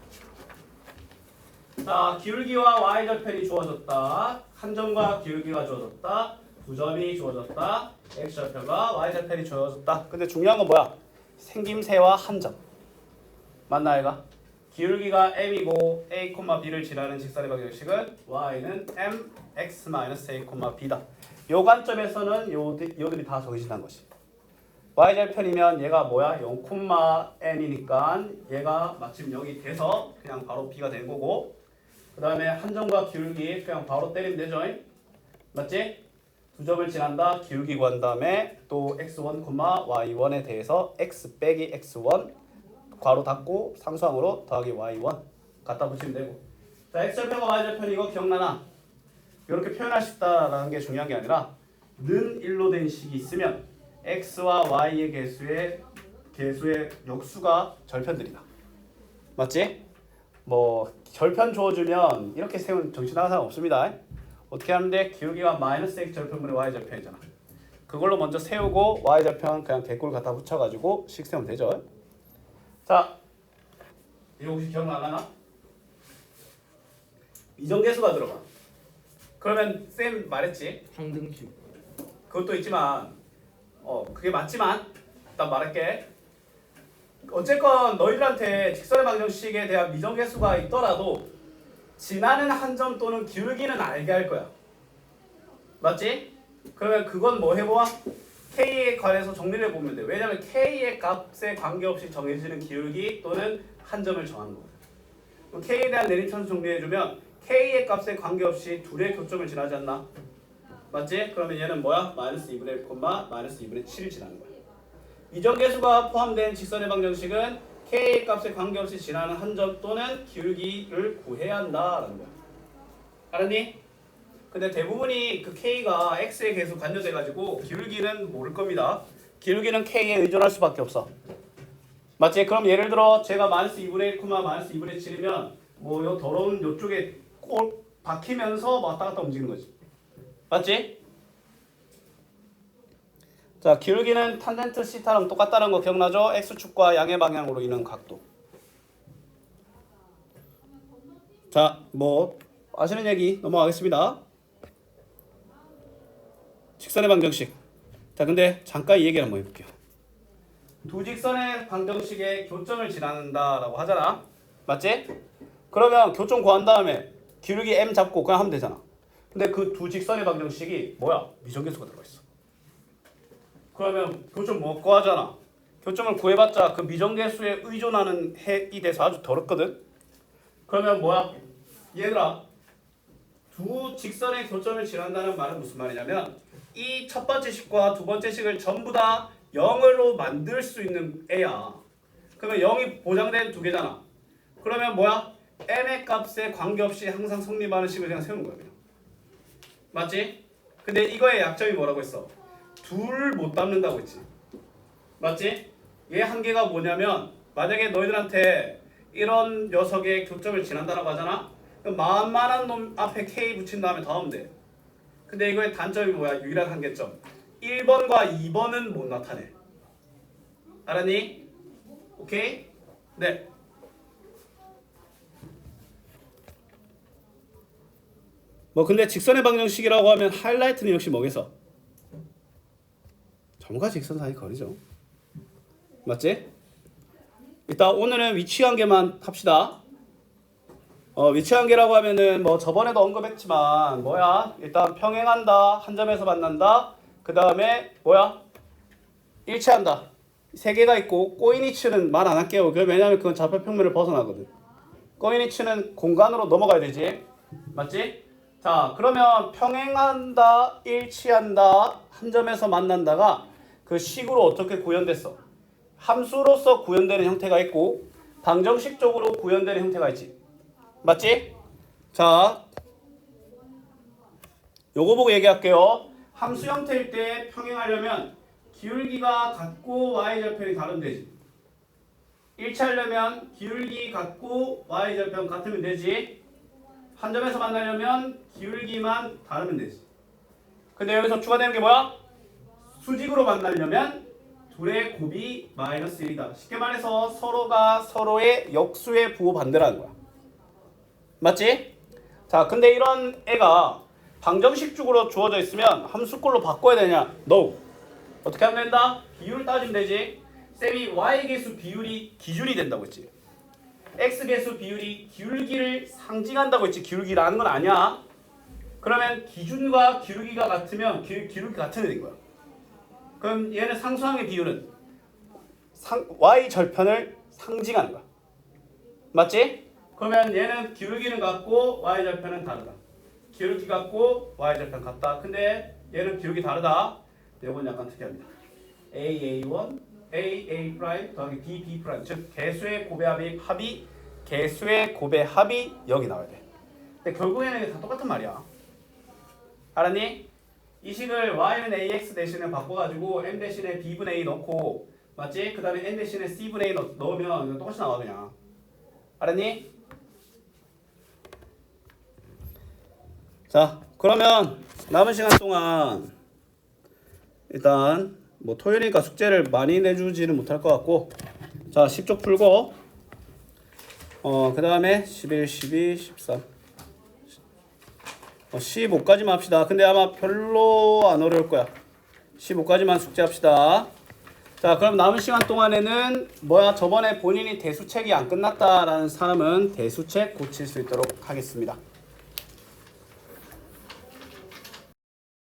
자, 기울기와 y절편이 주어졌다. 한 점과 기울기가 주어졌다. 두 점이 주어졌다. x절편과 y절편이 주어졌다. 근데 중요한 건 뭐야? 생김새와 한 점. 맞나 얘가? 기울기가 m이고 a, b를 지나는 직선의 방정식은 y는 mx-a, b다. 요 관점에서는 요들이 다 정해진다는 것이. y절편이면 얘가 뭐야? 0,n이니까 얘가 마침 여기 돼서 그냥 바로 b가 되는 거고 그 다음에 한 점과 기울기 그냥 바로 때리면 되죠? 맞지? 두 점을 지난다. 기울기 구한 다음에 또 x1, y1에 대해서 x 빼기 x1 괄호 닫고 상수항으로 더하기 y1 갖다 붙이면 되고 자 x절편과 y절편 이거 기억나나? 이렇게 표현할 수 있다라는 게 중요한 게 아니라 는 1로 된 식이 있으면 x와 y의 개수의 역수가 절편들이다. 맞지? 뭐 절편 주어주면 이렇게 세운 정신 나간 사람 없습니다. 어떻게 하는데 기울기가 마이너스 x 절편분의 y 절편이잖아. 그걸로 먼저 세우고 y 절편 그냥 개꿀 갖다 붙여가지고 식 세우면 되죠. 자, 이거 혹시 기억나가나? 이정계수가 들어가. 그러면 쌤 말했지. 황등식. 그것도 있지만 그게 맞지만 일단 말할게. 어쨌건 너희들한테 직선의 방정식에 대한 미정계수가 있더라도 지나는 한 점 또는 기울기는 알게 할 거야. 맞지? 그러면 그건 뭐 해보아? K에 관해서 정리를 해보면 돼. 왜냐면 K의 값에 관계없이 정해지는 기울기 또는 한 점을 정하는 거거든. 그럼 K에 대한 내림차순 정리해주면 K의 값에 관계없이 둘의 교점을 지나지 않나? 맞지? 그러면 얘는 뭐야? 마이너스 2분의 1, 마이너스 2분의 7을 지나는 거야. 미정계수가 포함된 직선의 방정식은 K의 값에 관계없이 지나는 한 점 또는 기울기를 구해야 한다라는 거야. 알았니? 근데 대부분이 그 K가 X의 계수 관여돼가지고 기울기는 모를 겁니다. 기울기는 K에 의존할 수밖에 없어. 맞지? 그럼 예를 들어 제가 마이너스 2분의 1, 마이너스 2분의 7이면 뭐 요 더러운 요쪽에 꼭 박히면서 왔다 갔다 움직이는 거지. 맞지? 자, 기울기는 탄젠트 시타랑 똑같다는 거 기억나죠? X축과 양의 방향으로 이는 각도. 자, 뭐 아시는 얘기 넘어가겠습니다. 직선의 방정식. 자, 근데 잠깐 이 얘기 한번 해볼게요. 두 직선의 방정식에 교점을 지나는다라고 하잖아. 맞지? 그러면 교점 구한 다음에 기울기 m 잡고 그냥 하면 되잖아. 근데 그 두 직선의 방정식이 뭐야? 미정계수가 들어가 있어. 그러면 교점 뭐 구하잖아. 교점을 구해봤자 그 미정계수에 의존하는 핵이 돼서 아주 더럽거든. 그러면 뭐야? 얘들아, 두 직선의 교점을 지난다는 말은 무슨 말이냐면 이 첫 번째 식과 두 번째 식을 전부 다 0으로 만들 수 있는 애야. 그러면 0이 보장된 두 개잖아. 그러면 뭐야? m의 값에 관계없이 항상 성립하는 식을 그냥 세우는 거야. 그냥. 맞지? 근데 이거의 약점이 뭐라고 했어? 둘 못 담는다고 했지. 맞지? 얘 한계가 뭐냐면 만약에 너희들한테 이런 녀석의 교점을 지난다라고 하잖아? 그럼 만만한 놈 앞에 K 붙인 다음에 더 하면 돼. 근데 이거의 단점이 뭐야? 유일한 한계점. 1번과 2번은 못 나타내. 알았니? 오케이? 네. 뭐 근데 직선의 방정식이라고 하면 하이라이트는 역시 뭐겠어? 점과 직선 사이 거리죠. 맞지? 일단 오늘은 위치 관계만 합시다. 위치 관계라고 하면은 뭐 저번에도 언급했지만 뭐야? 일단 평행한다, 한 점에서 만난다. 그 다음에 뭐야? 일치한다. 세 개가 있고 꼬인이치는 말 안 할게요. 왜냐면 그건 좌표 평면을 벗어나거든. 꼬인이치는 공간으로 넘어가야 되지. 맞지? 자, 그러면 평행한다, 일치한다, 한 점에서 만난다가 그 식으로 어떻게 구현됐어? 함수로서 구현되는 형태가 있고 방정식적으로 구현되는 형태가 있지. 맞지? 자, 요거 보고 얘기할게요. 함수 형태일 때 평행하려면 기울기가 같고 y절편이 다르면 되지. 일치하려면 기울기 같고 y절편 같으면 되지. 한 점에서 만나려면 기울기만 다르면 되지. 근데 여기서 추가되는 게 뭐야? 수직으로 만나려면 둘의 곱이 마이너스 1이다. 쉽게 말해서 서로가 서로의 역수의 부호 반대라는 거야. 맞지? 자, 근데 이런 애가 방정식적으로 주어져 있으면 함수꼴로 바꿔야 되냐? No. 어떻게 하면 된다? 비율 따지면 되지. 쌤이 y계수 비율이 기준이 된다고 했지. x계수 비율이 기울기를 상징한다고 했지. 기울기라는 건 아니야. 그러면 기준과 기울기가 같으면 기울기 같은 애인 거야. 그럼 얘는 상수항의 비율은 y절편을 상징하는 거야. 맞지? 그러면 얘는 기울기는 같고 y절편은 다르다. 기울기 같고 y절편 같다. 근데 얘는 기울기 다르다. 이건 약간 특이합니다. AA1, AA' 더하기 BB' 즉 개수의 곱의 합이 개수의 곱의 합이 여기 나와야 돼. 근데 결국에는 다 똑같은 말이야. 알았니? 이 식을 y는 ax 대신에 바꿔가지고 m 대신에 b분의 a 넣고 맞지? 그 다음에 n 대신에 c분의 a 넣으면 똑같이 나와 그냥. 알았니? 자, 그러면 남은 시간 동안 일단 뭐 토요일이니까 숙제를 많이 내주지는 못할 것 같고, 자 10쪽 풀고 그 다음에 11, 12, 13 15까지만 합시다. 근데 아마 별로 안 어려울 거야. 15까지만 숙제합시다. 자 자, 그럼 남은 시간 동안에는 저번에 본인이 대수책이 안 끝났다라는 사람은 대수책 고칠 수 있도록 하겠습니다.